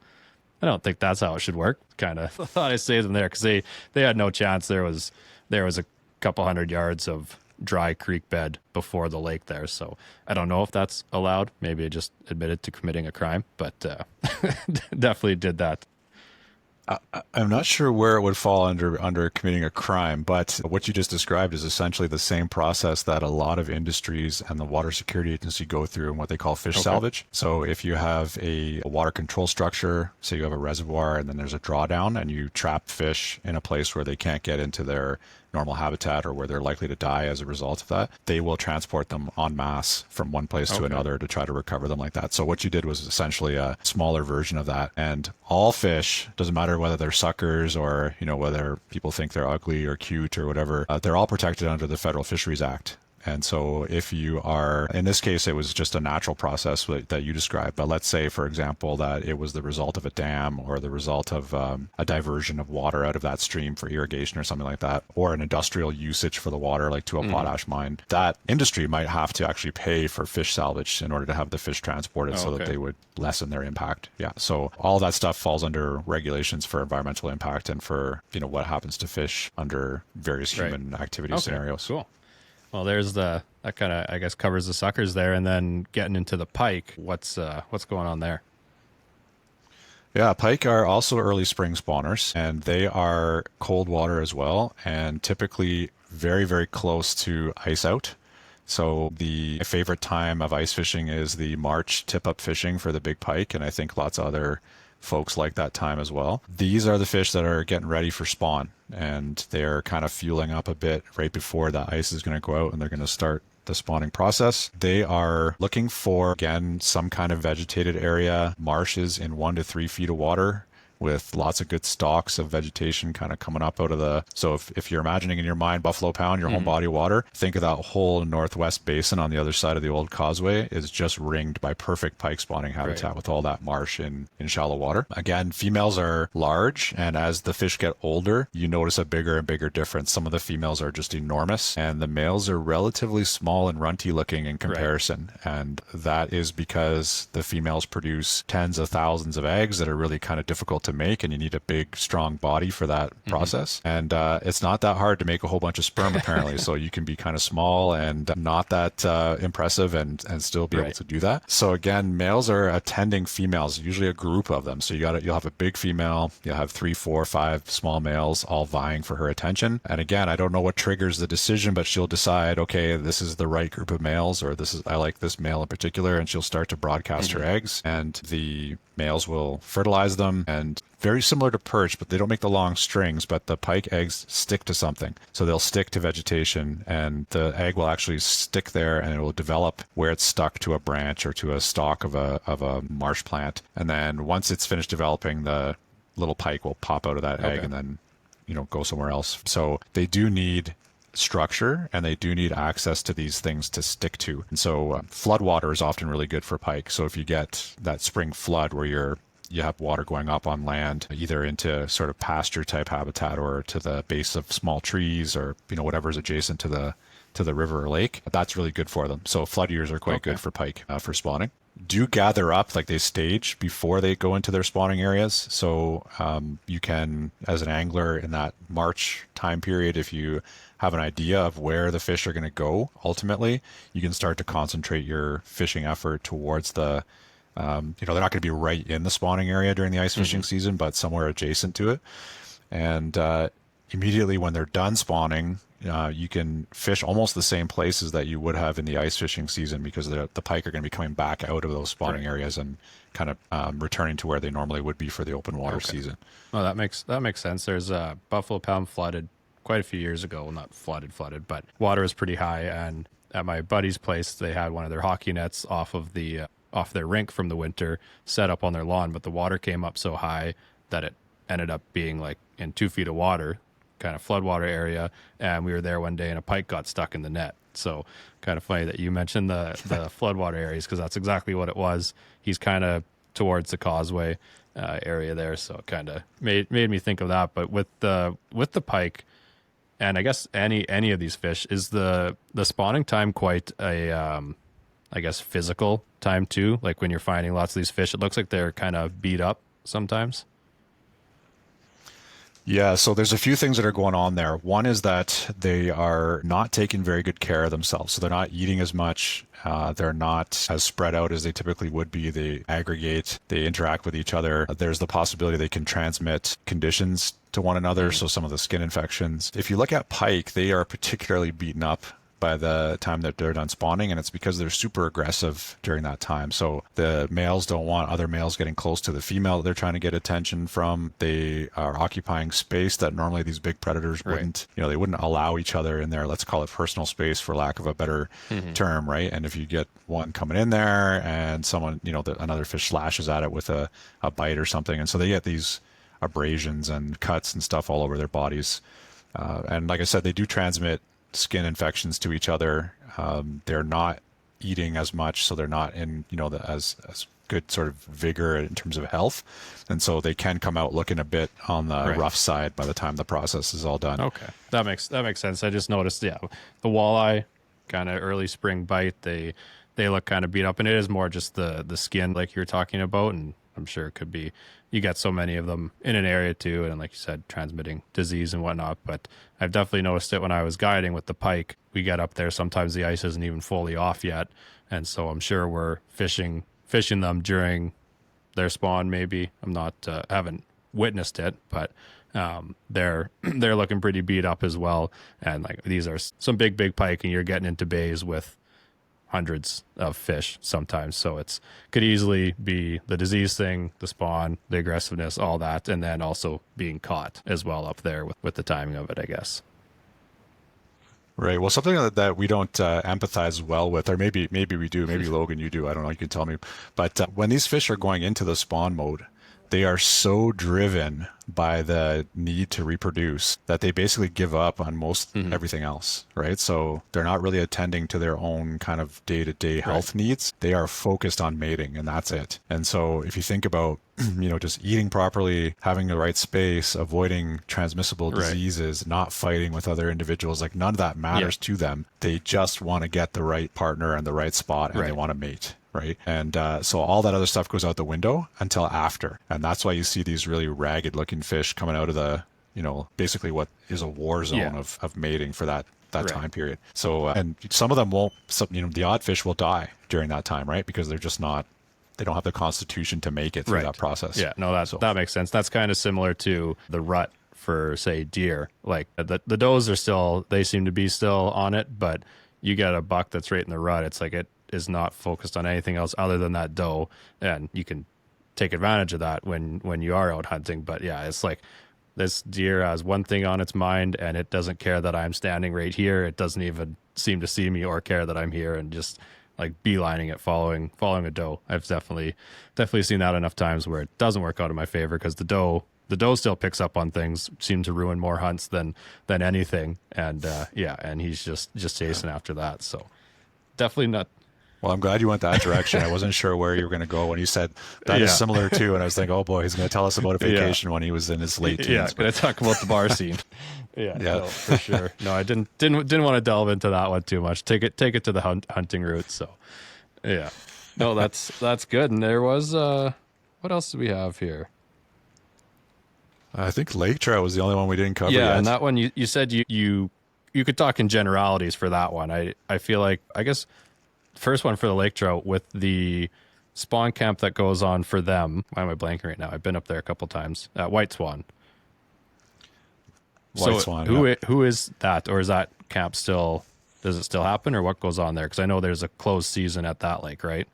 I don't think that's how it should work. Kind of thought I saved them there because they had no chance. There was a couple 100 yards of dry creek bed before the lake there. So I don't know if that's allowed. Maybe I just admitted to committing a crime, but definitely did that. I'm not sure where it would fall under committing a crime, but what you just described is essentially the same process that a lot of industries and the Water Security Agency go through in what they call fish salvage. So if you have a water control structure, say you have a reservoir and then there's a drawdown and you trap fish in a place where they can't get into their normal habitat or where they're likely to die as a result of that, they will transport them en masse from one place to another to try to recover them like that. So what you did was essentially a smaller version of that. And all fish, doesn't matter whether they're suckers or, whether people think they're ugly or cute or whatever, they're all protected under the Federal Fisheries Act. And so if you are, in this case, it was just a natural process that you described. But let's say, for example, that it was the result of a dam or the result of a diversion of water out of that stream for irrigation or something like that, or an industrial usage for the water, like to a potash mine. That industry might have to actually pay for fish salvage in order to have the fish transported so that they would lessen their impact. Yeah. So all that stuff falls under regulations for environmental impact and for, what happens to fish under various human activity scenarios. Cool. Well, there's that kind of, I guess, covers the suckers there, and then getting into the pike. What's going on there? Yeah, pike are also early spring spawners, and they are cold water as well, and typically very, very close to ice out. So the favorite time of ice fishing is the March tip-up fishing for the big pike, and I think lots of other folks like that time as well. These are the fish that are getting ready for spawn, and they're kind of fueling up a bit right before the ice is going to go out and they're going to start the spawning process. They are looking for, again, some kind of vegetated area, marshes in 1 to 3 feet of water, with lots of good stalks of vegetation kind of coming up out of the... So if you're imagining in your mind Buffalo Pound, your home body of water, think of that whole northwest basin on the other side of the old causeway is just ringed by perfect pike spawning habitat with all that marsh in shallow water. Again, females are large, and as the fish get older, you notice a bigger and bigger difference. Some of the females are just enormous, and the males are relatively small and runty looking in comparison. And that is because the females produce tens of thousands of eggs that are really kind of difficult to make, and you need a big strong body for that process. And it's not that hard to make a whole bunch of sperm apparently. So you can be kind of small and not that impressive and still be able to do that. So again, males are attending females, usually a group of them. So you'll have a big female, you'll have 3, 4, 5 small males all vying for her attention. And again, I don't know what triggers the decision, but she'll decide, okay, this is the right group of males, or I like this male in particular, and she'll start to broadcast her eggs, and the males will fertilize them. And very similar to perch, but they don't make the long strings, but the pike eggs stick to something. So they'll stick to vegetation, and the egg will actually stick there, and it will develop where it's stuck to a branch or to a stalk of a marsh plant. And then once it's finished developing, the little pike will pop out of that egg and then, go somewhere else. So they do need structure, and they do need access to these things to stick to. And so flood water is often really good for pike. So if you get that spring flood where you have water going up on land, either into sort of pasture type habitat or to the base of small trees, or whatever's adjacent to the river or lake, that's really good for them. So flood years are quite good for pike for spawning. Do gather up, like they stage before they go into their spawning areas. So you can, as an angler in that March time period, if you have an idea of where the fish are going to go, ultimately, you can start to concentrate your fishing effort towards the they're not going to be right in the spawning area during the ice fishing season, but somewhere adjacent to it. And immediately when they're done spawning, you can fish almost the same places that you would have in the ice fishing season, because the pike are going to be coming back out of those spawning areas and kind of returning to where they normally would be for the open water season. Well, that makes sense. There's Buffalo Pound flooded quite a few years ago. Well, not flooded, but water was pretty high. And at my buddy's place, they had one of their hockey nets off their rink from the winter set up on their lawn, but the water came up so high that it ended up being like in 2 feet of water kind of floodwater area, and we were there one day and a pike got stuck in the net. So kind of funny that you mentioned the floodwater areas, because that's exactly what it was. He's kind of towards the causeway area there, so it kind of made me think of that. But with the pike, and I guess any of these fish, is the spawning time quite a I guess physical time too? Like when you're finding lots of these fish, it looks like they're kind of beat up sometimes. Yeah, so there's a few things that are going on there. One is that they are not taking very good care of themselves. So they're not eating as much. They're not as spread out as they typically would be. They aggregate, they interact with each other. There's the possibility they can transmit conditions to one another. So some of the skin infections. If you look at pike, they are particularly beaten up by the time that they're done spawning, and it's because they're super aggressive during that time. So the males don't want other males getting close to the female that they're trying to get attention from. They are occupying space that normally these big predators wouldn't, they wouldn't allow each other in there. Let's call it personal space for lack of a better term, right? And if you get one coming in there and someone, another fish slashes at it with a bite or something, and so they get these abrasions and cuts and stuff all over their bodies. And like I said, they do transmit skin infections to each other. They're not eating as much, so they're not in as good sort of vigor in terms of health, and so they can come out looking a bit on the rough side by the time the process is all done. Okay, that makes sense. I just noticed, the walleye kind of early spring bite, they look kind of beat up, and it is more just the skin like you're talking about, and I'm sure it could be, you got so many of them in an area too, and like you said, transmitting disease and whatnot. But I've definitely noticed it when I was guiding with the pike. We get up there, sometimes the ice isn't even fully off yet, and so I'm sure we're fishing them during their spawn. Maybe I'm not haven't witnessed it, but they're looking pretty beat up as well. And like these are some big pike, and you're getting into bays with hundreds of fish sometimes, so could easily be the disease thing, the spawn, the aggressiveness, all that, and then also being caught as well up there with the timing of it, I guess. Right. Well, something that we don't empathize well with, or maybe we do, maybe Logan, you do, I don't know, you can tell me, but when these fish are going into the spawn mode, they are so driven by the need to reproduce that they basically give up on most everything else, right? So they're not really attending to their own kind of day-to-day health needs. They are focused on mating, and that's it. And so if you think about, just eating properly, having the right space, avoiding transmissible diseases, not fighting with other individuals, like none of that matters to them. They just want to get the right partner and the right spot, and they want to mate. Right. And so all that other stuff goes out the window until after. And that's why you see these really ragged looking fish coming out of the, basically what is a war zone of mating for that time period. So, and some of them won't, the odd fish will die during that time, right? Because they're just not, they don't have the constitution to make it through that process. Yeah, no, that makes sense. That's kind of similar to the rut for, say, deer. Like the does they seem to be still on it, but you get a buck that's right in the rut. It's like it is not focused on anything else other than that doe, and you can take advantage of that when you are out hunting. But yeah, it's like this deer has one thing on its mind, and it doesn't care that I'm standing right here. It doesn't even seem to see me or care that I'm here, and just like beelining it, following a doe. I've definitely seen that enough times where it doesn't work out in my favor, because the doe still picks up on things, seem to ruin more hunts than anything, and and he's just chasing after that. So definitely not. Well, I'm glad you went that direction. I wasn't sure where you were going to go when you said that is similar too, and I was thinking, oh boy, he's going to tell us about a vacation when he was in his late teens. Yeah, going to talk about the bar scene. No, for sure. No, I didn't want to delve into that one too much. Take it to the hunting route. So, yeah, no, that's good. And there was what else do we have here? I think lake trout was the only one we didn't cover. Yeah, yet. and that one you said you could talk in generalities for that one. I feel like, I guess, first one for the lake trout with the spawn camp that goes on for them. Why am I blanking right now? I've been up there a couple times. White Swan. Swan. Who is that, or is that camp still? Does it still happen, or what goes on there? Because I know there's a closed season at that lake, right?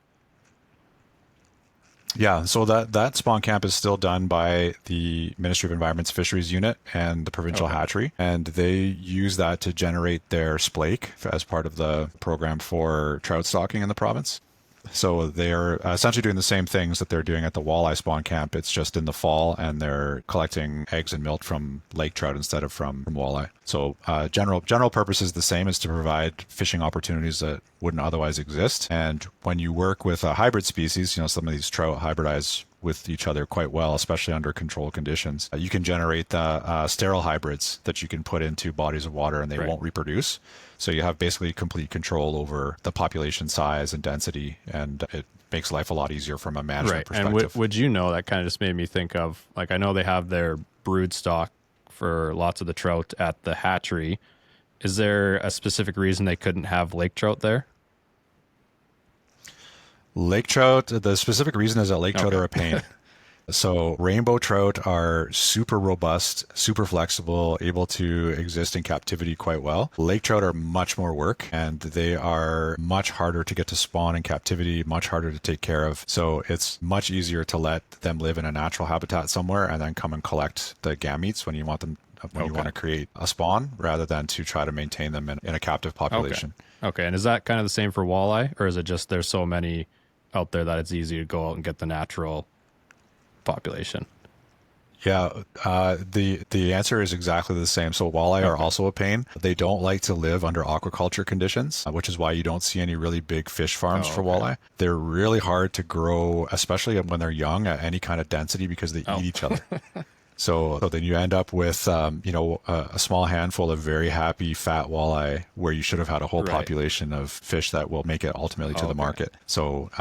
Yeah, so that spawn camp is still done by the Ministry of Environment's Fisheries Unit and the provincial hatchery, and they use that to generate their splake as part of the program for trout stocking in the province. So they're essentially doing the same things that they're doing at the walleye spawn camp. It's just in the fall, and they're collecting eggs and milk from lake trout instead of from walleye. So general purpose is the same, is to provide fishing opportunities that wouldn't otherwise exist. And when you work with a hybrid species, some of these trout hybridize with each other quite well, especially under controlled conditions. You can generate the sterile hybrids that you can put into bodies of water, and they won't reproduce. So you have basically complete control over the population size and density, and it makes life a lot easier from a management perspective. And would that kind of just made me think of, like, I know they have their brood stock for lots of the trout at the hatchery. Is there a specific reason they couldn't have lake trout there? Lake trout, the specific reason is that lake trout are a pain. So rainbow trout are super robust, super flexible, able to exist in captivity quite well. Lake trout are much more work, and they are much harder to get to spawn in captivity, much harder to take care of. So it's much easier to let them live in a natural habitat somewhere and then come and collect the gametes when you want them, when you want to create a spawn, rather than to try to maintain them in a captive population. Okay. And is that kind of the same for walleye, or is it just there's so many out there that it's easy to go out and get the natural population? Yeah, the answer is exactly the same. So walleye are also a pain. They don't like to live under aquaculture conditions, which is why you don't see any really big fish farms for walleye. They're really hard to grow, especially when they're young, at any kind of density, because they eat each other. So then you end up with, a small handful of very happy fat walleye, where you should have had a whole population of fish that will make it ultimately to the market. So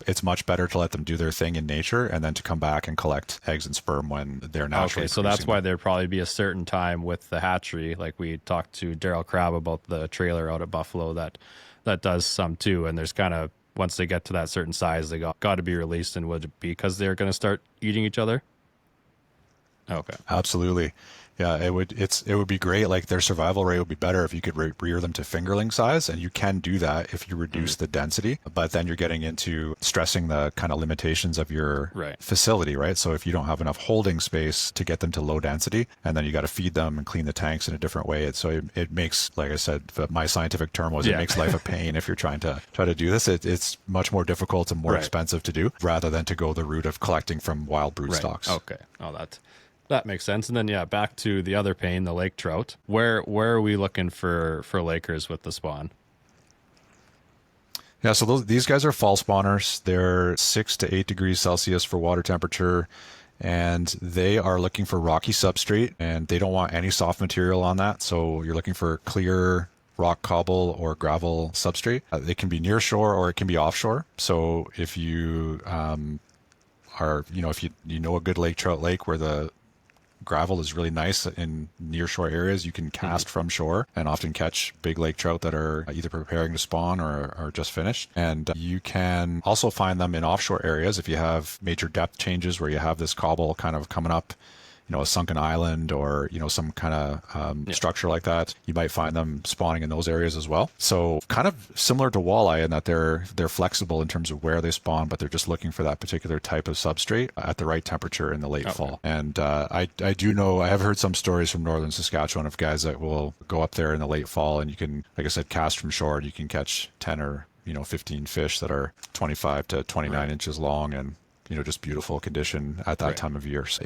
it's much better to let them do their thing in nature, and then to come back and collect eggs and sperm when they're naturally so that's why there'd probably be a certain time with the hatchery. Like, we talked to Daryl Crabb about the trailer out at Buffalo that does some too. And there's kind of, once they get to that certain size, they got to be released. And would it be because they're going to start eating each other? Okay. Absolutely. Yeah, it would be great. Like, their survival rate would be better if you could rear them to fingerling size, and you can do that if you reduce the density. But then you're getting into stressing the kind of limitations of your facility, right? So if you don't have enough holding space to get them to low density, and then you got to feed them and clean the tanks in a different way, it makes, like I said, my scientific term was it makes life a pain if you're trying to do this. It's much more difficult and more expensive to do, rather than to go the route of collecting from wild brood stocks. Okay. Oh, that makes sense. And then, back to the other pain, the lake trout. Where are we looking for lakers with the spawn? Yeah, so these guys are fall spawners. They're 6 to 8 degrees Celsius for water temperature, and they are looking for rocky substrate, and they don't want any soft material on that. So you're looking for clear rock cobble or gravel substrate. It can be near shore or it can be offshore. So if you if you know a good lake trout lake where the gravel is really nice in near shore areas, you can cast from shore and often catch big lake trout that are either preparing to spawn or are just finished. And you can also find them in offshore areas if you have major depth changes where you have this cobble kind of coming up, a sunken island or, some kind of structure like that. You might find them spawning in those areas as well. So kind of similar to walleye in that they're flexible in terms of where they spawn, but they're just looking for that particular type of substrate at the right temperature in the late fall. And I do know, I have heard some stories from northern Saskatchewan of guys that will go up there in the late fall, and you can, like I said, cast from shore, and you can catch 10 or 15 fish that are 25 to 29 inches long, and just beautiful condition at that time of year. So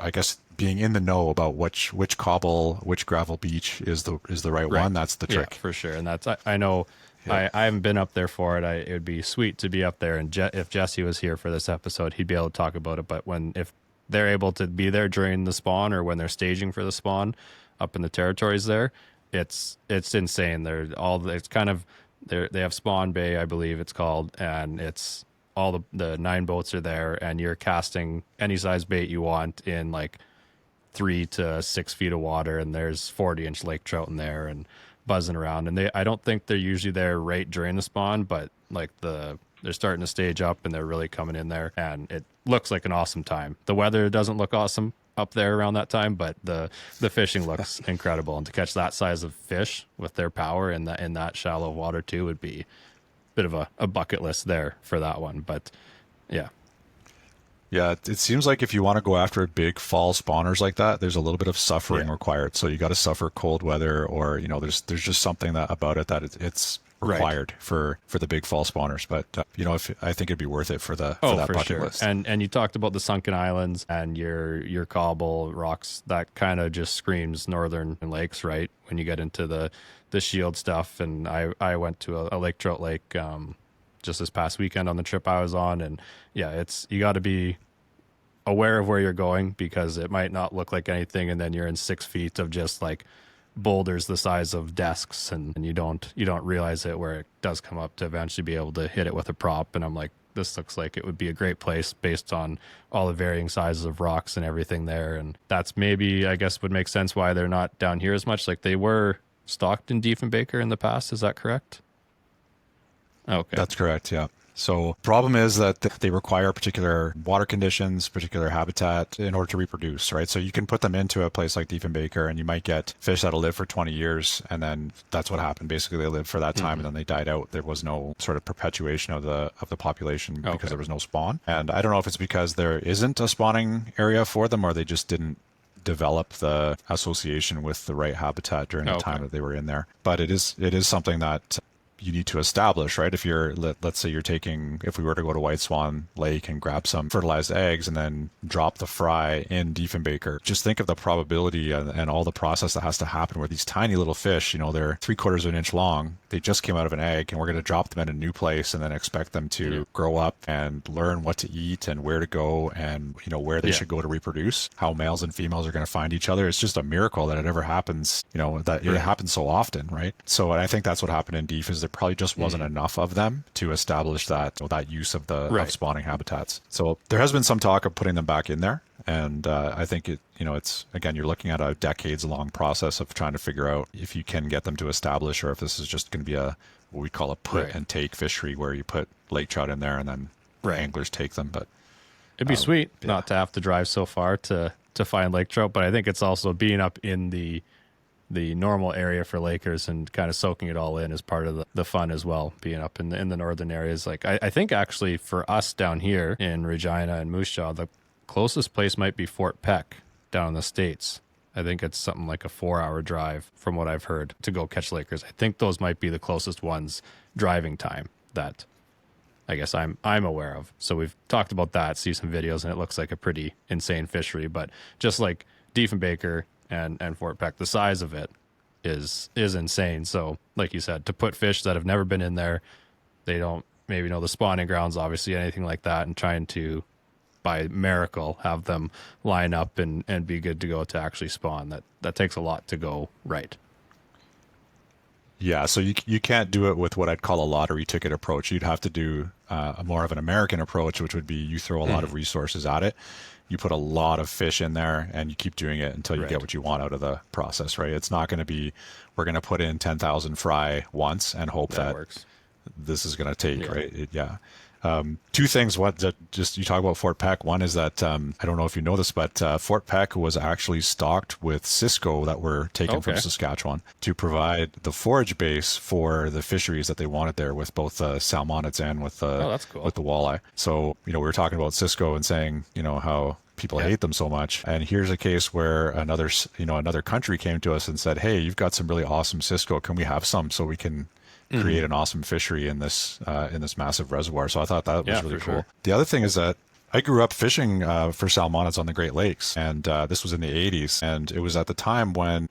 I guess being in the know about which cobble, which gravel beach is the right one, that's the trick. Yeah, for sure. And that's, I know, I haven't been up there for it. It would be sweet to be up there. And if Jesse was here for this episode, he'd be able to talk about it. But if they're able to be there during the spawn, or when they're staging for the spawn up in the territories there, it's insane. They have Spawn Bay, I believe it's called, and it's all the 9 boats are there, and you're casting any size bait you want in like 3 to 6 feet of water, and there's 40-inch lake trout in there and buzzing around. And I don't think they're usually there right during the spawn, but like they're starting to stage up and they're really coming in there, and it looks like an awesome time. The weather doesn't look awesome up there around that time, but the fishing looks incredible, and to catch that size of fish with their power in that shallow water too would be bit of a bucket list there for that one. But yeah, it seems like if you want to go after big fall spawners like that, there's a little bit of suffering required. So you got to suffer cold weather, or there's just something about it that required for the big fall spawners. But I think it'd be worth it for that bucket list. And you talked about the sunken islands and your cobble rocks. That kind of just screams northern lakes, right? When you get into the shield stuff. And I went to a lake trout lake just this past weekend on the trip I was on, and yeah, you got to be aware of where you're going, because it might not look like anything, and then you're in 6 feet of just like boulders the size of desks, and you don't realize it where it does come up to eventually be able to hit it with a prop. And I'm like, this looks like it would be a great place based on all the varying sizes of rocks and everything there. And that's maybe, I guess, would make sense why they're not down here as much. Like, they were stocked in Diefenbaker in the past. Is that correct? Okay. That's correct. Yeah. So problem is that they require particular water conditions, particular habitat in order to reproduce, right? So you can put them into a place like Diefenbaker and you might get fish that'll live for 20 years. And then that's what happened. Basically, they lived for that time and then they died out. There was no sort of perpetuation of the population because there was no spawn. And I don't know if it's because there isn't a spawning area for them, or they just didn't develop the association with the right habitat during the time that they were in there. But it is something that you need to establish, right? If let's say if we were to go to White Swan Lake and grab some fertilized eggs and then drop the fry in Diefenbaker, just think of the probability and all the process that has to happen where these tiny little fish, they're 3/4 of an inch long. They just came out of an egg, and we're going to drop them in a new place and then expect them to grow up and learn what to eat and where to go and, where they should go to reproduce, how males and females are going to find each other. It's just a miracle that it ever happens, that it happens so often, right? So I think that's what happened in Dief, is there probably just wasn't enough of them to establish that use of the of spawning habitats. So there has been some talk of putting them back in there. And I think it's, again, you're looking at a decades long process of trying to figure out if you can get them to establish, or if this is just going to be what we call a put and take fishery, where you put lake trout in there and then anglers take them. But it'd be sweet not to have to drive so far to find lake trout. But I think it's also being up in the normal area for lakers and kind of soaking it all in is part of the fun as well, being up in the northern areas. Like I think actually for us down here in Regina and Moose Jaw, the closest place might be Fort Peck down in the States. I think it's something like a 4-hour drive from what I've heard to go catch lakers. I think those might be the closest ones driving time that I guess I'm aware of. So we've talked about that, see some videos, and it looks like a pretty insane fishery. But just like Diefenbaker and Fort Peck, the size of it is insane. So like you said, to put fish that have never been in there, they don't maybe know the spawning grounds, obviously, anything like that, and trying to, by miracle, have them line up and be good to go to actually spawn. That takes a lot to go right. Yeah, so you can't do it with what I'd call a lottery ticket approach. You'd have to do more of an American approach, which would be you throw a lot of resources at it. You put a lot of fish in there and you keep doing it until you get what you want out of the process, right? It's not going to be, we're going to put in 10,000 fry once and hope that works. This is going to take, right? Two things. You talk about Fort Peck. One is that I don't know if you know this, but Fort Peck was actually stocked with Cisco that were taken from Saskatchewan to provide the forage base for the fisheries that they wanted there, with both salmonids and with that's cool. with the walleye. So we were talking about Cisco and saying how people hate them so much, and here's a case where another country came to us and said, hey, you've got some really awesome Cisco. Can we have some so we can create an awesome fishery in this massive reservoir? So I thought that was really cool. Sure. The other thing is that I grew up fishing for salmonids on the Great Lakes, and this was in the 80s, and it was at the time when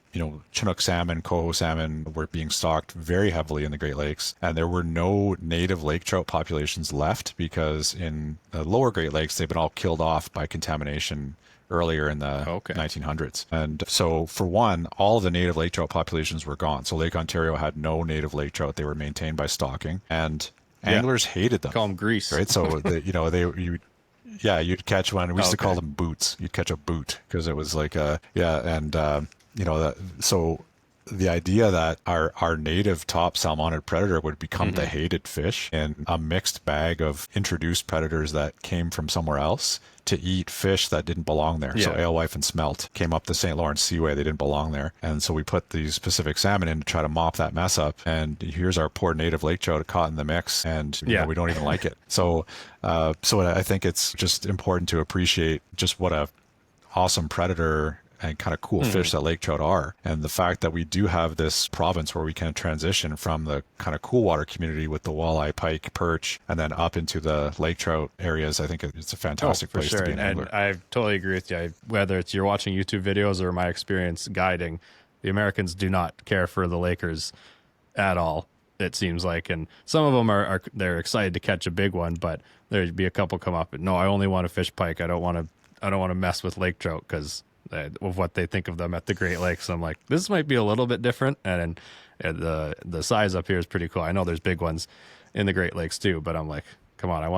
Chinook salmon, coho salmon were being stocked very heavily in the Great Lakes, and there were no native lake trout populations left because in the lower Great Lakes they've been all killed off by contamination earlier in the 1900s. And so for one, all of the native lake trout populations were gone. So Lake Ontario had no native lake trout. They were maintained by stocking, and anglers hated them. Call them grease. Right? So you'd catch one. We used to call them boots. You'd catch a boot because it was like so the idea that our native top salmonid predator would become the hated fish in a mixed bag of introduced predators that came from somewhere else to eat fish that didn't belong there. So alewife and smelt came up the St. Lawrence Seaway. They didn't belong there. And so we put these Pacific salmon in to try to mop that mess up. And here's our poor native lake trout caught in the mix. And we don't even like it. So I think it's just important to appreciate just what a awesome predator and kind of cool fish that lake trout are. And the fact that we do have this province where we can transition from the kind of cool water community with the walleye, pike, perch, and then up into the lake trout areas, I think it's a fantastic place to be an angler. And I totally agree with you. Whether it's you're watching YouTube videos or my experience guiding, the Americans do not care for the Lakers at all, it seems like. And some of them they're excited to catch a big one, but there'd be a couple come up and, no, I only want to fish pike. I don't want to mess with lake trout because of what they think of them at the Great Lakes. I'm like, this might be a little bit different, and the size up here is pretty cool. I know there's big ones in the Great Lakes too, but I'm like, come on, I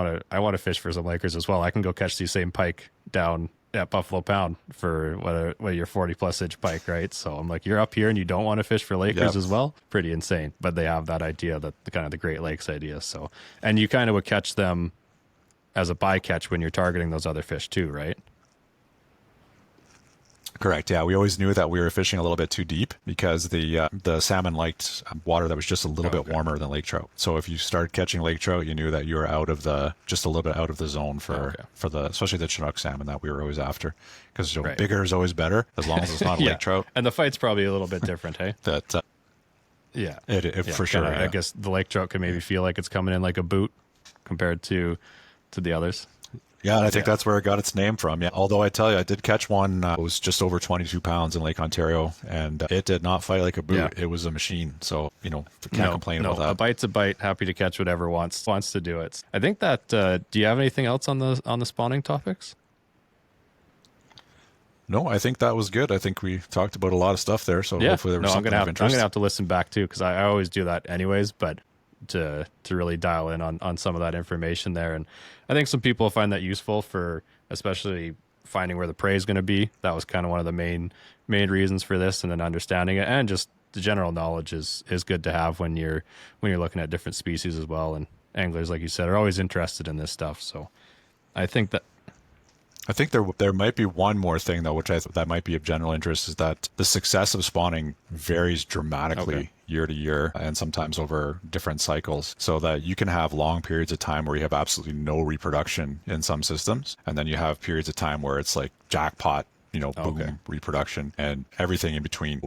want to fish for some Lakers as well. I can go catch these same pike down at Buffalo Pound for what your 40+ inch pike, right? So I'm like, you're up here and you don't want to fish for Lakers as well? Pretty insane. But they have that idea, that the kind of the Great Lakes idea. So, and you kind of would catch them as a bycatch when you're targeting those other fish too, right? Correct. Yeah, we always knew that we were fishing a little bit too deep because the salmon liked water that was just a little bit warmer than lake trout. So if you started catching lake trout, you knew that you were just a little bit out of the zone for especially the Chinook salmon that we were always after, because bigger is always better as long as it's not a lake trout. And the fight's probably a little bit different, hey? That for sure. I guess the lake trout can maybe feel like it's coming in like a boot compared to the others. Yeah, and I think that's where it got its name from. Yeah, although I tell you, I did catch one. It was just over 22 pounds in Lake Ontario, and it did not fight like a boot. Yeah. It was a machine. So, can't complain about that. A bite's a bite. Happy to catch whatever wants to do it. I think that. Do you have anything else on the spawning topics? No, I think that was good. I think we talked about a lot of stuff there. So hopefully there was something of interest. I'm gonna have to listen back too, because I always do that anyways, but to really dial in on some of that information there. And I think some people find that useful for especially finding where the prey is going to be. That was kind of one of the main reasons for this, and then understanding it, and just the general knowledge is good to have when you're looking at different species as well. And anglers, like you said, are always interested in this stuff. So I think there might be one more thing though, which that might be of general interest, is that the success of spawning varies dramatically year to year and sometimes over different cycles, so that you can have long periods of time where you have absolutely no reproduction in some systems, and then you have periods of time where it's like jackpot, boom, reproduction, and everything in between.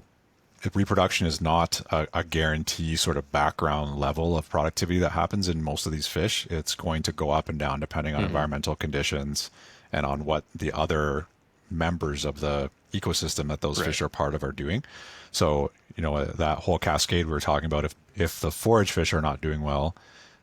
Reproduction is not a guarantee sort of background level of productivity that happens in most of these fish. It's going to go up and down depending on environmental conditions and on what the other members of the ecosystem that those fish are part of are doing. So, that whole cascade we were talking about, if the forage fish are not doing well,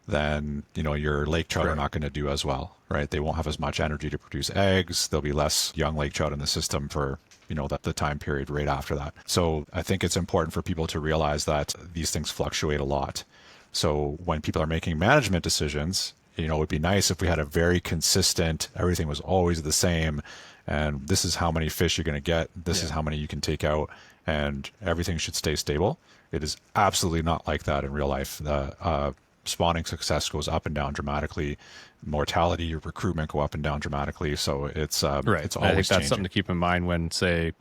then, your lake trout are not going to do as well, right? They won't have as much energy to produce eggs. There'll be less young lake trout in the system for, the time period right after that. So I think it's important for people to realize that these things fluctuate a lot. So when people are making management decisions, it would be nice if we had a very consistent, everything was always the same, and this is how many fish you're going to get, this is how many you can take out, and everything should stay stable. It is absolutely not like that in real life. The spawning success goes up and down dramatically. Mortality, recruitment go up and down dramatically. So it's always I think that's changing. something to keep in mind when, say,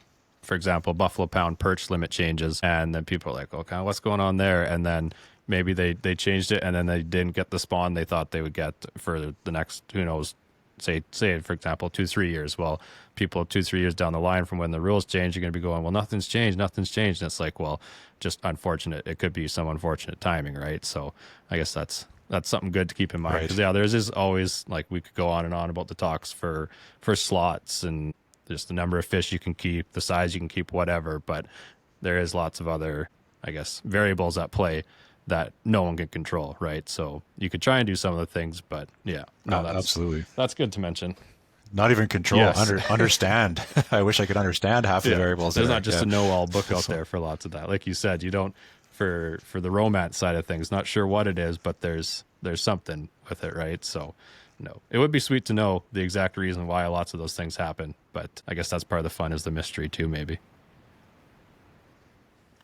for example, Buffalo Pound perch limit changes, and then people are like, okay, what's going on there? And then maybe they changed it, and then they didn't get the spawn they thought they would get for the next, who knows, say for example, 2-3 years. Well, people 2-3 years down the line from when the rules change, you're going to be going, well, nothing's changed. And it's like, well, just unfortunate. It could be some unfortunate timing, right? So I guess that's something good to keep in mind. Because there's is always, like, we could go on and on about the talks for slots and just the number of fish you can keep, the size you can keep, whatever. But there is lots of other, I guess, variables at play that no one can control, right? So you could try and do some of the things, but absolutely, that's good to mention. Not even control, understand. I wish I could understand half the variables. There's not just a know-all book out there for lots of that. Like you said, you don't, for the romance side of things, not sure what it is, but there's something with it, right? So no, it would be sweet to know the exact reason why lots of those things happen, but I guess that's part of the fun, is the mystery too, maybe.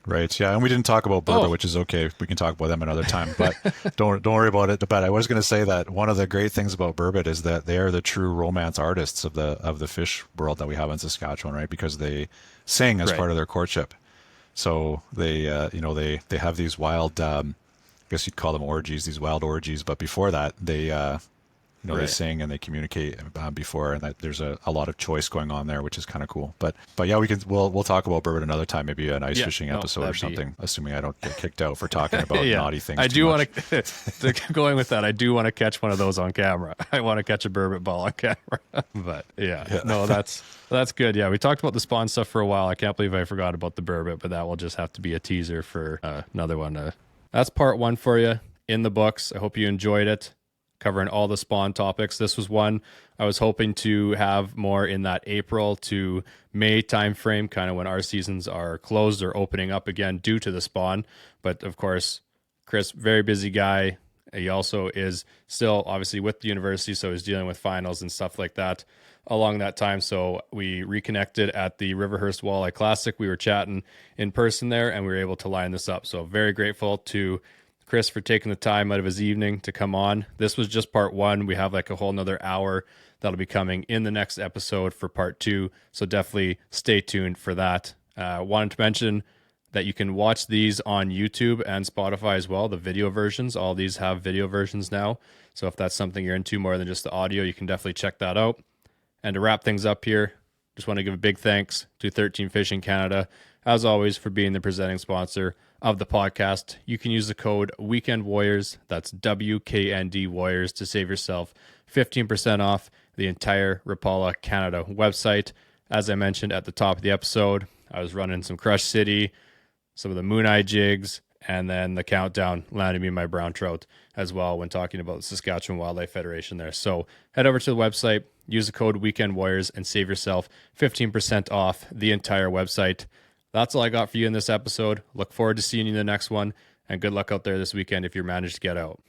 Right. Yeah. And we didn't talk about burbot, which is okay. We can talk about them another time, but don't worry about it. But I was going to say that one of the great things about burbot is that they are the true romance artists of the fish world that we have in Saskatchewan, right? Because they sing as part of their courtship. So they have these wild, I guess you'd call them orgies, these wild orgies. But before that, they they sing and they communicate before, and that there's a lot of choice going on there, which is kind of cool. But yeah, we'll talk about burbot another time, maybe an ice fishing episode or something, assuming I don't get kicked out for talking about naughty things. I do want to going with that. I do want to catch one of those on camera. I want to catch a burbot ball on camera. But no, that's good. Yeah, we talked about the spawn stuff for a while. I can't believe I forgot about the burbot, but that will just have to be a teaser for another one. That's part 1 for you in the books. I hope you enjoyed it, covering all the spawn topics. This was one I was hoping to have more in that April to May timeframe, kind of when our seasons are closed or opening up again due to the spawn. But of course, Chris, very busy guy. He also is still obviously with the university, so he's dealing with finals and stuff like that along that time. So we reconnected at the Riverhurst Walleye Classic. We were chatting in person there, and we were able to line this up. So very grateful to Chris for taking the time out of his evening to come on. This was just part 1. We have like a whole nother hour that'll be coming in the next episode for part 2. So definitely stay tuned for that. Wanted to mention that you can watch these on YouTube and Spotify as well, the video versions. All these have video versions now. So if that's something you're into more than just the audio, you can definitely check that out. And to wrap things up here, just want to give a big thanks to 13 Fishing Canada, as always, for being the presenting sponsor of the podcast. You can use the code Weekend Warriors, that's WKND Warriors, to save yourself 15% off the entire Rapala Canada website. As I mentioned at the top of the episode, I was running some Crush City, some of the Moon Eye jigs, and then the countdown landed me my brown trout as well when talking about the Saskatchewan Wildlife Federation there. So head over to the website, use the code Weekend Warriors, and save yourself 15% off the entire website. That's all I got for you in this episode. Look forward to seeing you in the next one, and good luck out there this weekend if you're managed to get out.